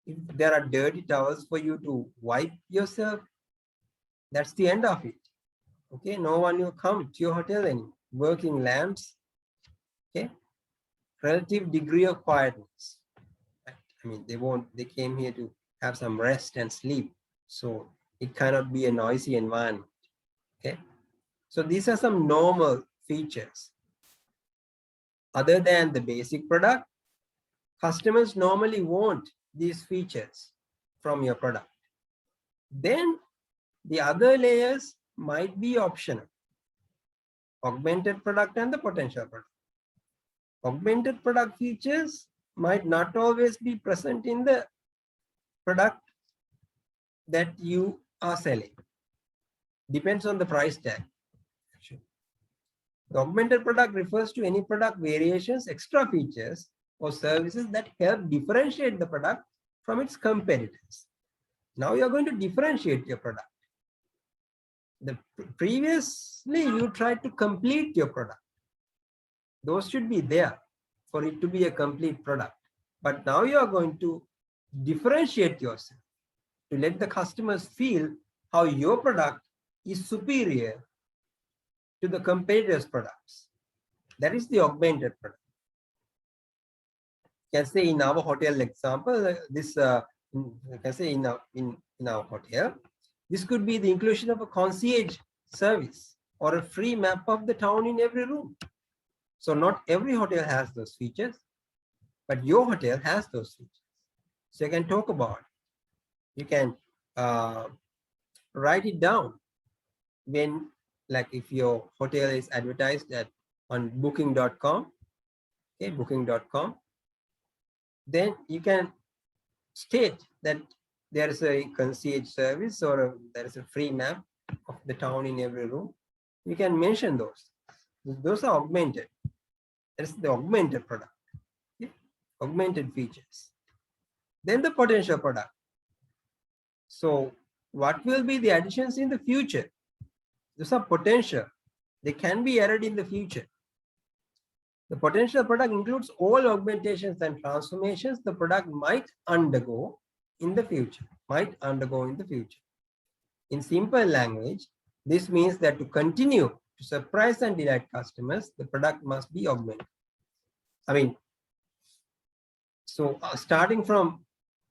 If there are dirty towels for you to wipe yourself, that's the end of it. Okay, no one will come to your hotel anymore. Working lamps. Okay, relative degree of quietness. They came here to have some rest and sleep. So it cannot be a noisy environment. Okay, so these are some normal features. Other than the basic product, customers normally want these features from your product. Then the other layers might be optional. Augmented product and the potential product. Augmented product features might not always be present in the product that you are selling. depends on the price tag. The augmented product refers to any product variations, extra features, or services that help differentiate the product from its competitors. Now you're going to differentiate your product. Previously, you tried to complete your product. Those should be there for it to be a complete product. But now you are going to differentiate yourself to let the customers feel how your product is superior to the competitors' products. That is the augmented product. You can say in our hotel example, this you can say in our hotel, this could be the inclusion of a concierge service or a free map of the town in every room. So not every hotel has those features, but your hotel has those features. So you can talk about it. You can write it down when, like if your hotel is advertised on booking.com, okay, booking.com, then you can state that there is a concierge service or there is a free map of the town in every room. You can mention those. Those are augmented. That's the augmented product. Okay? Augmented features. Then the potential product. So what will be the additions in the future? Those are potential. They can be added in the future. The potential product includes all augmentations and transformations the product might undergo in the future. In simple language, this means that to continue to surprise and delight customers, the product must be augmented. I mean, so starting from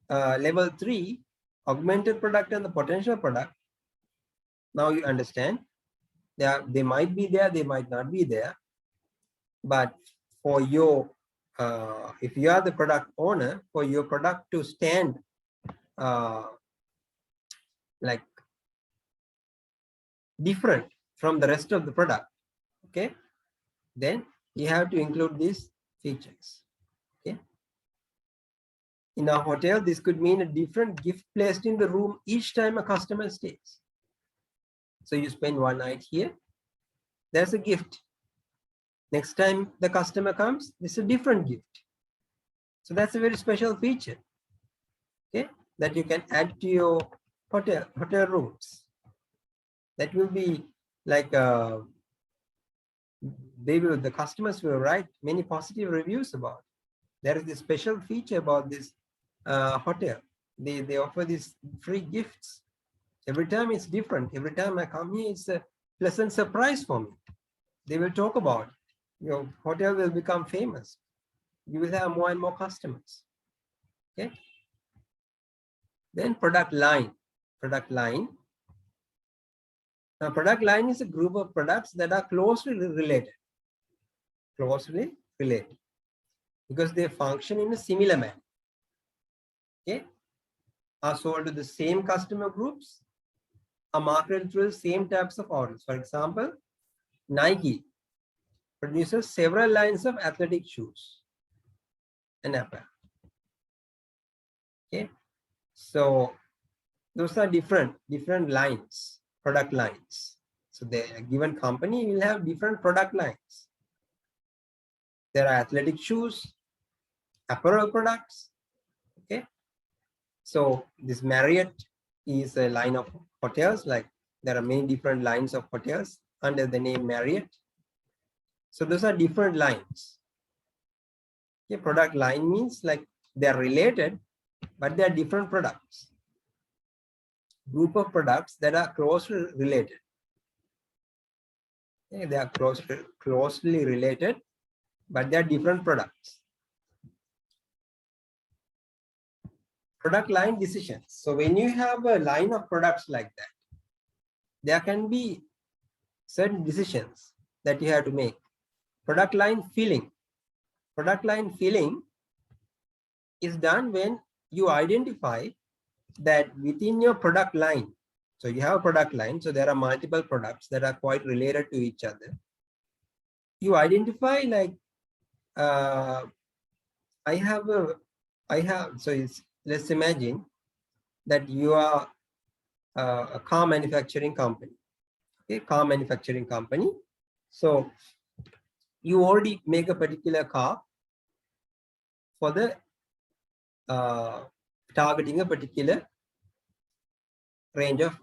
level 3, augmented product and the potential product, now you understand they might be there, they might not be there. But for your, if you are the product owner, for your product to stand like different from the rest of the product, okay, then you have to include these features. Okay. In a hotel, this could mean a different gift placed in the room each time a customer stays. So you spend one night here, there's a gift. Next time the customer comes, this is a different gift. So that's a very special feature, okay, that you can add to your hotel rooms. That will be like the customers will write many positive reviews about it. There is a special feature about this hotel. They offer these free gifts. Every time it's different. Every time I come here, it's a pleasant surprise for me. They will talk about it. Your hotel will become famous. You will have more and more customers. Okay. Then product line. Now, product line is a group of products that are closely related. Because they function in a similar manner. Okay. Are sold to the same customer groups, are marketed through the same types of orders. For example, Nike produces several lines of athletic shoes and apparel. Okay, so those are different lines, product lines. So the given company will have different product lines. There are athletic shoes, apparel products. Okay, so this Marriott is a line of hotels. Like there are many different lines of hotels under the name Marriott. So those are different lines. Okay, product line means like they are related, but they are different products. Group of products that are closely related. Okay, they are closely related, but they are different products. Product line decisions. So when you have a line of products like that, there can be certain decisions that you have to make. Product line filling. Product line filling is done when you identify that within your product line. So you have a product line. So there are multiple products that are quite related to each other. You identify like, let's imagine that you are a car manufacturing company. okay, car manufacturing company. So you already make a particular car for the targeting a particular range of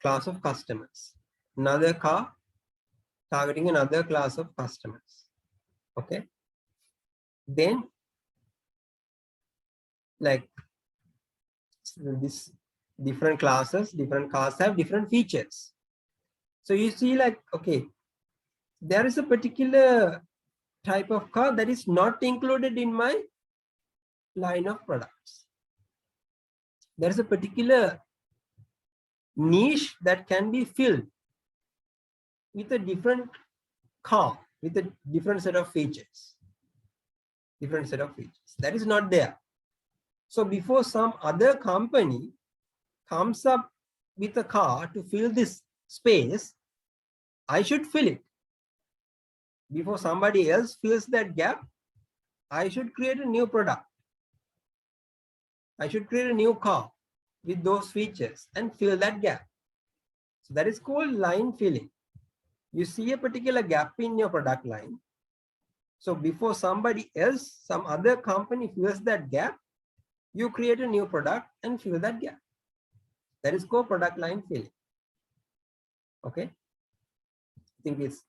class of customers. Another car targeting another class of customers. Okay. Then like this different classes, different cars have different features. So you see like, okay, there is a particular type of car that is not included in my line of products. There is a particular niche that can be filled with a different car, with a different set of features. Different set of features. That is not there. So before some other company comes up with a car to fill this space, I should fill it. Before somebody else fills that gap, I should create a new product. I should create a new car with those features and fill that gap. So that is called line filling. You see a particular gap in your product line. So before somebody else, some other company fills that gap, you create a new product and fill that gap. That is called product line filling. Okay. I think it's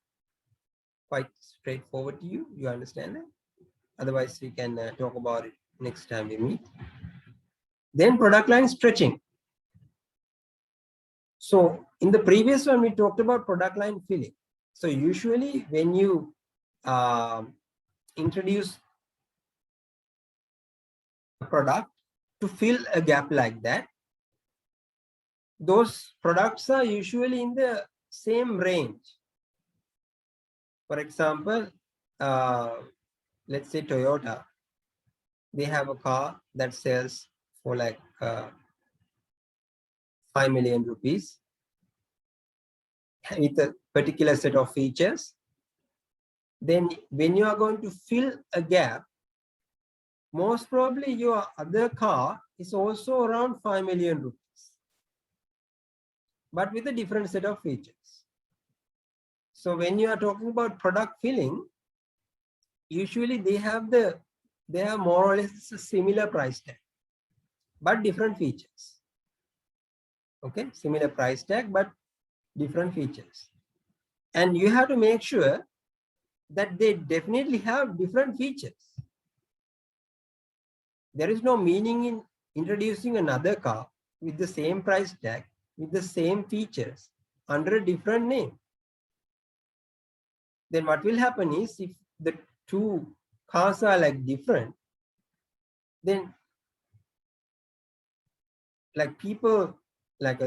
quite straightforward to you. You understand that? Otherwise, we can talk about it next time we meet. Then product line stretching. So in the previous one, we talked about product line filling. So usually when you introduce a product to fill a gap like that, those products are usually in the same range. For example, let's say Toyota, they have a car that sells for like 5 million rupees with a particular set of features. Then when you are going to fill a gap, most probably your other car is also around 5 million rupees, but with a different set of features. So when you are talking about product filling, usually they have more or less a similar price tag, but different features. Okay, similar price tag, but different features. And you have to make sure that they definitely have different features. There is no meaning in introducing another car with the same price tag, with the same features under a different name. Then what will happen is, if the two cars are like different, then like people, like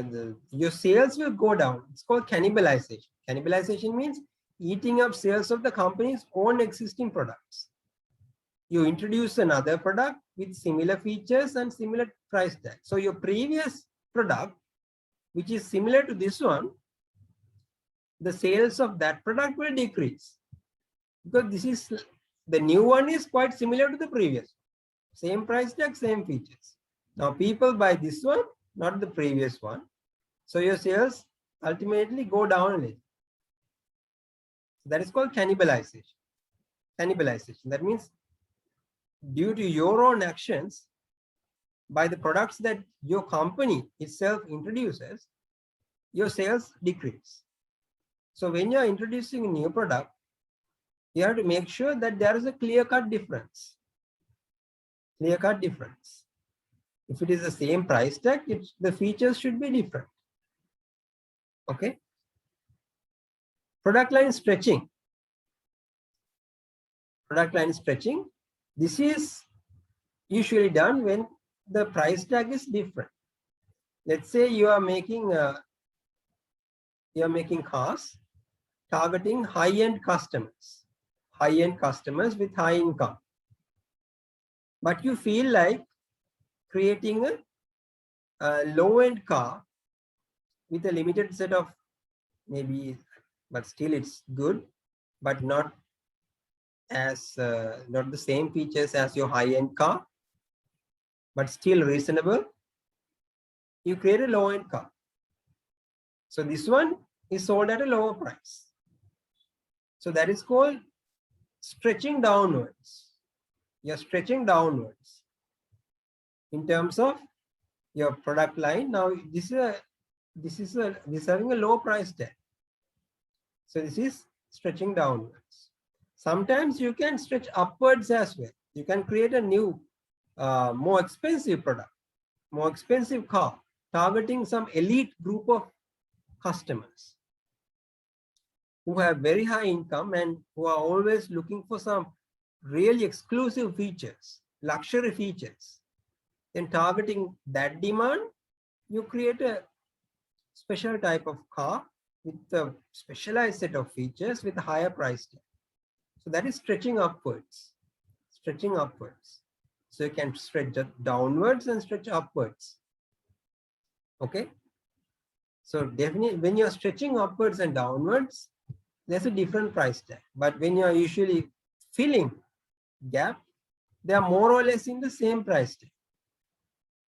your sales will go down. It's called cannibalization. Cannibalization means eating up sales of the company's own existing products. You introduce another product with similar features and similar price tag. So your previous product, which is similar to this one, the sales of that product will decrease, because this is the new one is quite similar to the previous. Same price tag, same features. Now people buy this one, not the previous one. So your sales ultimately go down a little. That is called cannibalization. Cannibalization. That means due to your own actions, by the products that your company itself introduces, your sales decrease. So when you are introducing a new product, you have to make sure that there is a clear-cut difference. Clear-cut difference. If it is the same price tag, the features should be different. Okay. Product line stretching. Product line stretching. This is usually done when the price tag is different. Let's say you are making cars targeting high-end customers with high income. But you feel like creating a low-end car with a limited set of maybe, but still it's good, but not as not the same features as your high-end car, but still reasonable. You create a low-end car. So this one is sold at a lower price. So that is called stretching downwards. You're stretching downwards in terms of your product line. Now this is having a low price tag. So this is stretching downwards. Sometimes you can stretch upwards as well. You can create a new, more expensive product, more expensive car, targeting some elite group of customers who have very high income and who are always looking for some really exclusive features, luxury features. Then targeting that demand, you create a special type of car with a specialized set of features with a higher price tag. So that is stretching upwards, stretching upwards. So you can stretch downwards and stretch upwards. Okay. So definitely when you're stretching upwards and downwards, there's a different price tag. But when you're usually filling gap, they are more or less in the same price tag,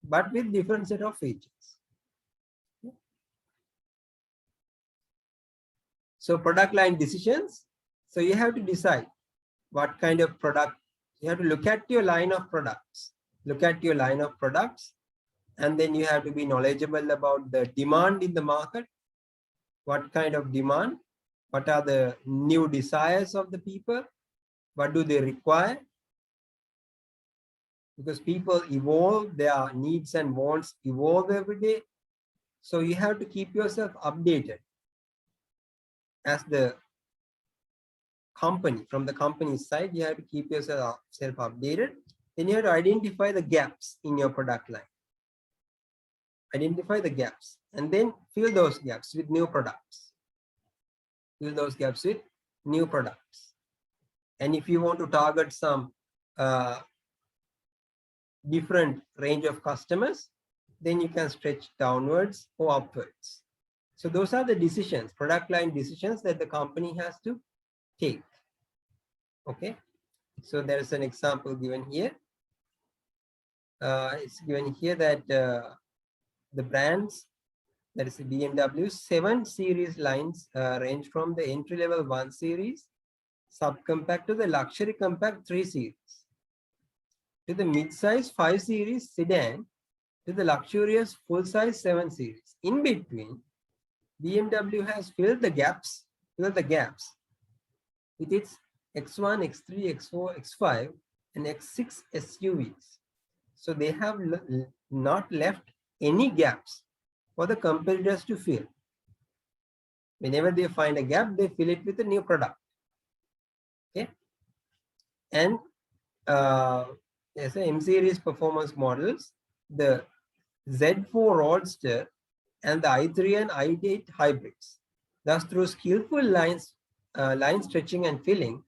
but with different set of features. So product line decisions. So you have to decide what kind of product. You have to look at your line of products. Look at your line of products. And then you have to be knowledgeable about the demand in the market. What kind of demand? What are the new desires of the people? What do they require? Because people evolve, their needs and wants evolve every day. So you have to keep yourself updated as the company. From the company's side, you have to keep yourself updated. Then you have to identify the gaps in your product line. Identify the gaps and then fill those gaps with new products. Fill those gaps with new products. And if you want to target some different range of customers, then you can stretch downwards or upwards. So those are the decisions, product line decisions that the company has to take. Okay. So there is an example given here. It's given here that the brands, that is the BMW 7 series lines range from the entry-level 1 series, subcompact to the luxury compact 3 series, to the mid-size 5 series sedan, to the luxurious full-size 7 series. In between, BMW has filled the gaps with its X1, X3, X4, X5, and X6 SUVs. So they have not left any gaps for the competitors to fill. Whenever they find a gap, they fill it with a new product. Okay. And as a M series performance models, the Z4 Roadster and the i3 and i8 hybrids. Thus, through skillful line stretching and filling,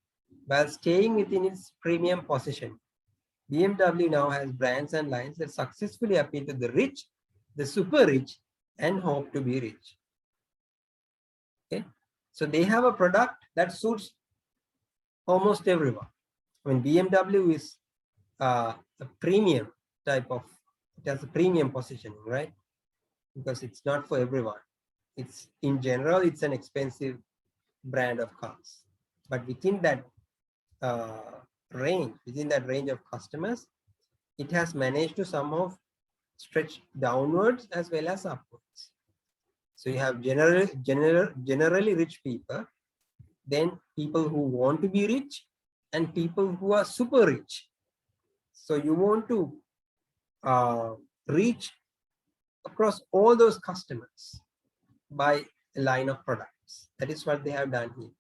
while staying within its premium position, BMW now has brands and lines that successfully appeal to the rich, the super rich, and hope to be rich. Okay, so they have a product that suits almost everyone. I mean, BMW is a premium type of, it has a premium positioning, right? Because it's not for everyone. It's in general, it's an expensive brand of cars, but within that range of customers, it has managed to somehow stretch downwards as well as upwards. So you have generally rich people, then people who want to be rich, and people who are super rich. So you want to reach across all those customers by a line of products. That is what they have done here,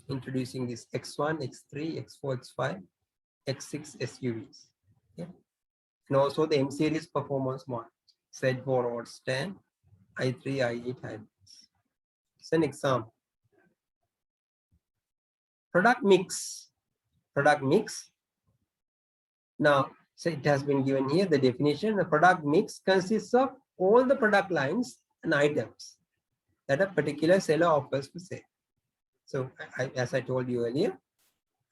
introducing this X1, X3, X4, X5, X6 SUVs. Okay. And also the M series performance model, Z4 Roadster, i3, i8 hybrids. It's an example. Product mix. Product mix. Now, so it has been given here, the definition. The product mix consists of all the product lines and items that a particular seller offers for sale. So as I told you earlier,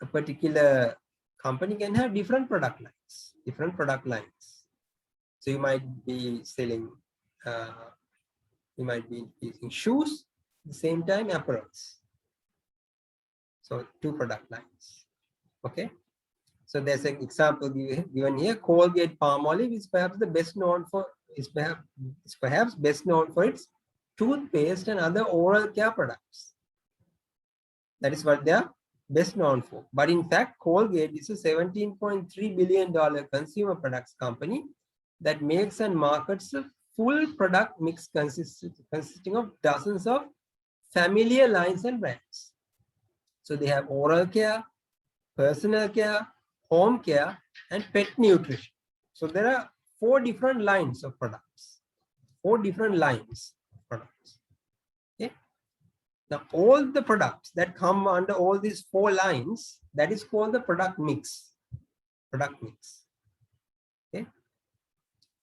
a particular company can have different product lines. So you might be selling, you might be using shoes, the same time apparels. So 2 product lines. Okay. So there's an example given here. Colgate Palmolive is perhaps the best known for perhaps best known for its toothpaste and other oral care products. That is what they are best known for. But in fact, Colgate is a $17.3 billion consumer products company that makes and markets a full product mix consisting of dozens of familiar lines and brands. So they have oral care, personal care, home care, and pet nutrition. So there are 4 different lines of products. 4 different lines of products. Okay. Now all the products that come under all these 4 lines, that is called the product mix. Product mix. Okay.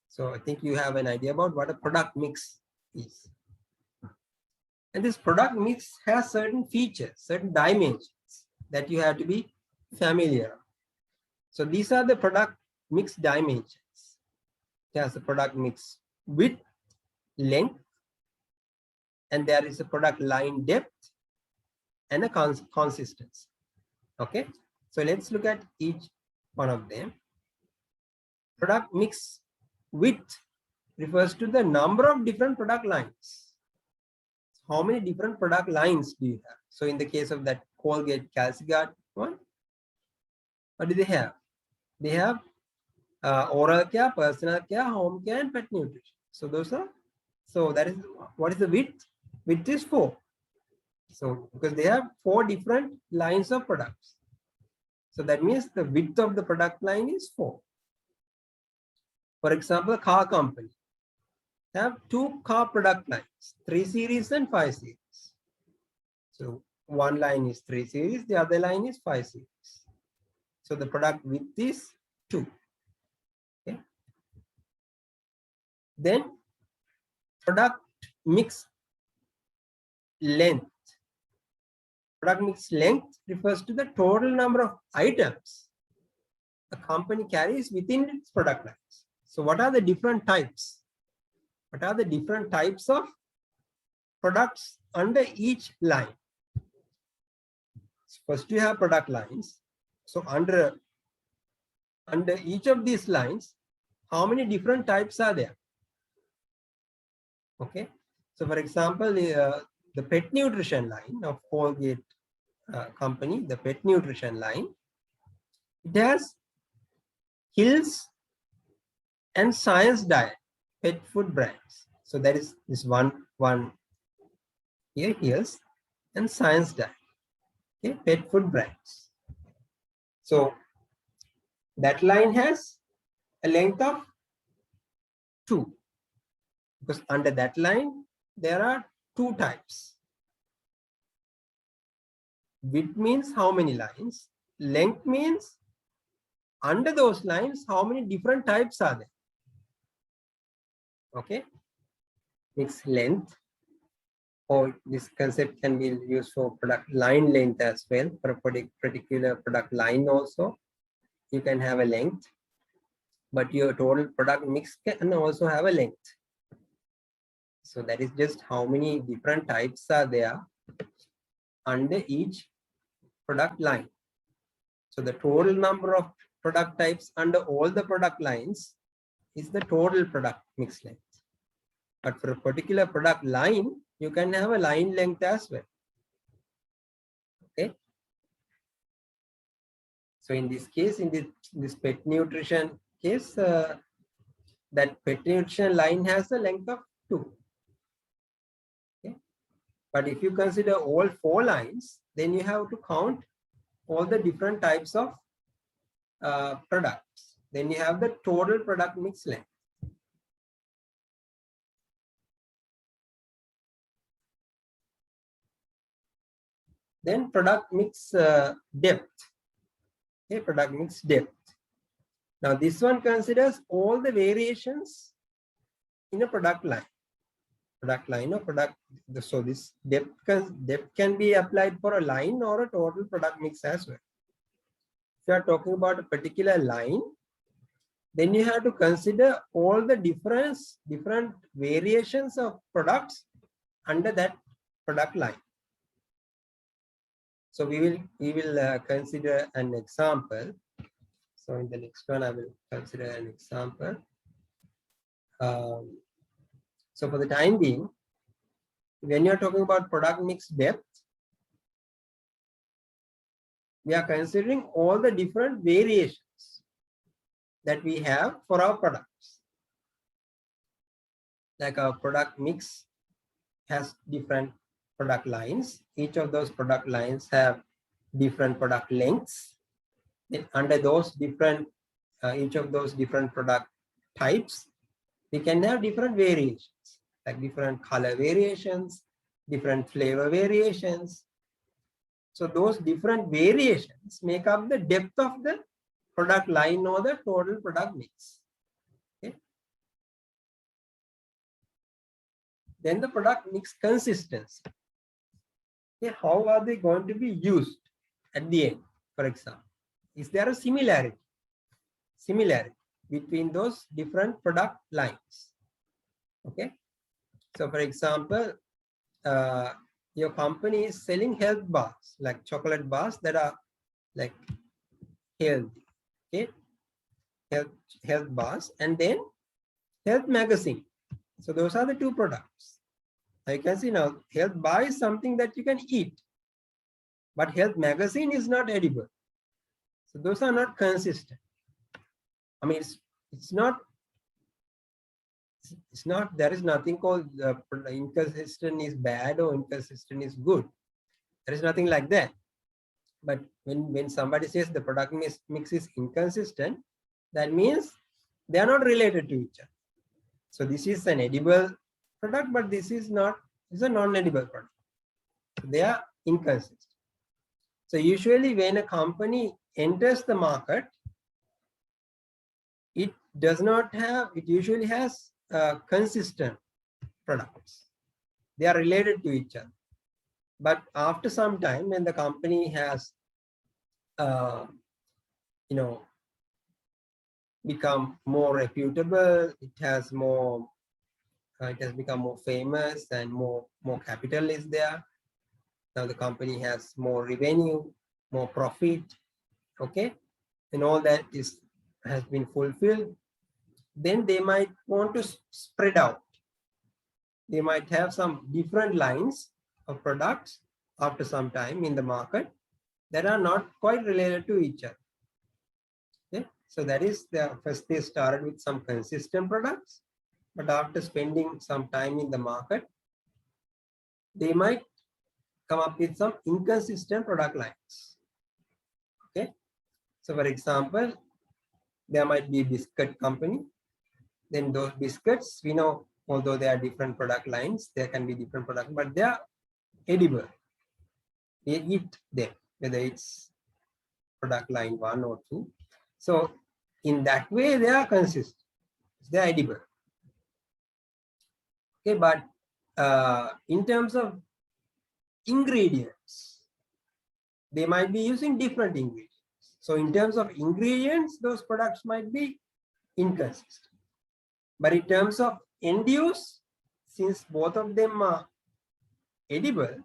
So I think you have an idea about what a product mix is. And this product mix has certain features, certain dimensions that you have to be familiar with. So these are the product mix dimensions. It has a product mix width, length, and there is a product line depth and a consistency. Okay, so let's look at each one of them. Product mix width refers to the number of different product lines. How many different product lines do you have? So in the case of that Colgate Calciguard one, what do they have? They have oral care, personal care, home care, and pet nutrition. So those are, so that is, what is the width? Width is 4. So because they have 4 different lines of products. So that means the width of the product line is 4. For example, a car company have 2 car product lines, 3 series and 5 series. So one line is 3 series, the other line is 5 series. So the product width is 2. Okay. Then product mix length. Product mix length refers to the total number of items a company carries within its product lines. So what are the different types? What are the different types of products under each line? So first you have product lines. So under each of these lines, how many different types are there? Okay. So for example, the pet nutrition line of Colgate company, the pet nutrition line, it has Hills and Science Diet pet food brands. So that is this one here, Hills and Science Diet, okay, pet food brands. So that line has a length of 2, because under that line there are 2 types. Width means how many lines, length means under those lines how many different types are there. Okay, mix length, or this concept can be used for product line length as well. For a particular product line also you can have a length, but your total product mix can also have a length. So that is just how many different types are there under each product line. So the total number of product types under all the product lines is the total product mix length. But for a particular product line, you can have a line length as well. Okay. So in this case, in this pet nutrition case, that pet nutrition line has a length of 2. Okay. But if you consider all 4 lines, then you have to count all the different types of products. Then you have the total product mix length. Then product mix depth. Okay, product mix depth. Now this one considers all the variations in a product line. So this depth can be applied for a line or a total product mix as well. If you are talking about a particular line, then you have to consider all the different variations of products under that product line. So we will consider an example. So in the next one, I will consider an example. So for the time being, when you're talking about product mix depth, we are considering all the different variations that we have for our products. Like our product mix has different product lines. Each of those product lines have different product lengths. Then under those different, each of those different product types, we can have different variations, like different color variations, different flavor variations. So those different variations make up the depth of the product line or the total product mix. Okay. Then the product mix consistency. Okay. How are they going to be used at the end, for example? Is there a similarity between those different product lines? Okay. So for example, your company is selling health bars, like chocolate bars that are like healthy. Okay. Health bars, and then health magazine. So those are the two products. Now you can see now health bar is something that you can eat, but health magazine is not edible. So those are not consistent. I mean, it's not, there is nothing called inconsistent is bad or inconsistent is good. There is nothing like that. But when somebody says the product mix is inconsistent, that means they are not related to each other. So this is an edible product, but this is not, it's a non-edible product. They are inconsistent. So usually when a company enters the market, it does not have, it usually has consistent products. They are related to each other. But after some time, when the company has, become more reputable, it has more, it has become more famous, and more capital is there. Now the company has more revenue, more profit, okay, and all that has been fulfilled. Then they might want to spread out. They might have some different lines of products after some time in the market that are not quite related to each other. Okay? So that is first they started with some consistent products, but after spending some time in the market, they might come up with some inconsistent product lines. Okay. So for example, there might be a biscuit company. Then those biscuits, we know, although they are different product lines, there can be different products, but they are edible. They eat them, whether it's product line 1 or 2. So in that way, they are consistent. They are edible. Okay, but in terms of ingredients, they might be using different ingredients. So in terms of ingredients, those products might be inconsistent. But in terms of end use, since both of them are edible,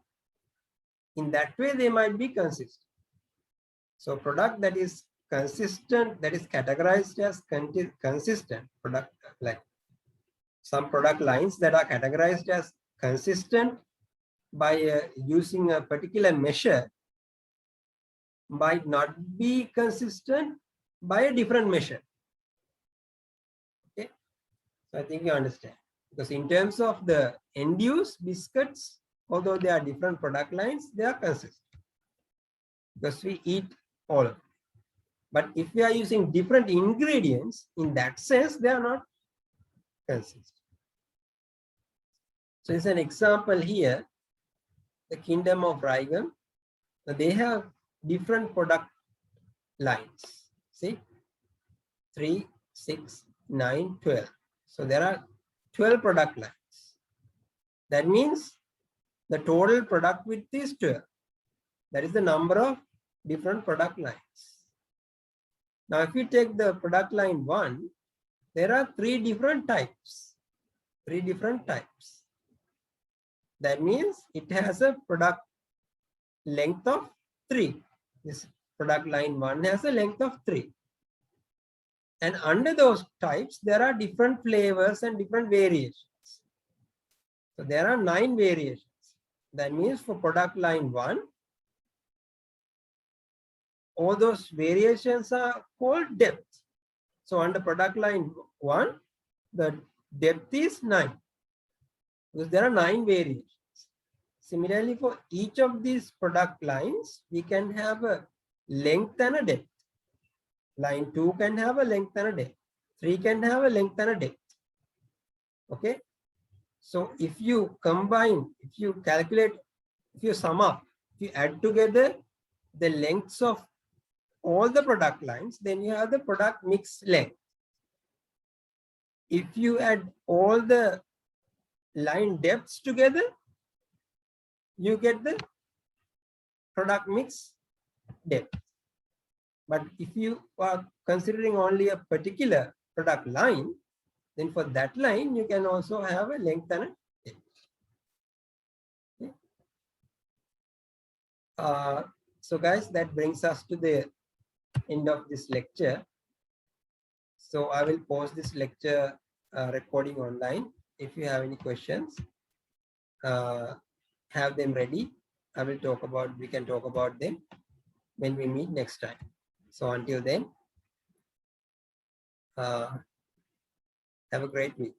in that way they might be consistent. So product that is consistent, that is categorized as consistent product, like some product lines that are categorized as consistent by using a particular measure, might not be consistent by a different measure. Okay, so I think you understand, because in terms of the end use biscuits, although they are different product lines, they are consistent because we eat all of them. But if we are using different ingredients, in that sense, they are not consistent. So it's an example here, the Kingdom of Raigam. They have different product lines. See, 3, 6, 9, 12. So there are 12 product lines. That means the total product width is 12. That is the number of different product lines. Now, if you take the product line 1, there are 3 different types. 3 different types. That means it has a product length of 3. This product line 1 has a length of 3. And under those types, there are different flavors and different variations. So there are 9 variations. That means for product line 1, all those variations are called depth. So under product line 1, the depth is 9. Because there are 9 variations. Similarly, for each of these product lines, we can have a length and a depth. Line 2 can have a length and a depth. 3 can have a length and a depth. Okay. So if you combine, if you calculate, if you sum up, if you add together the lengths of all the product lines, then you have the product mix length. If you add all the line depths together, you get the product mix depth. But if you are considering only a particular product line, then for that line, you can also have a length and a depth. Okay. So guys, that brings us to the end of this lecture. So I will post this lecture recording online. If you have any questions, have them ready. We can talk about them when we meet next time. So until then, have a great week.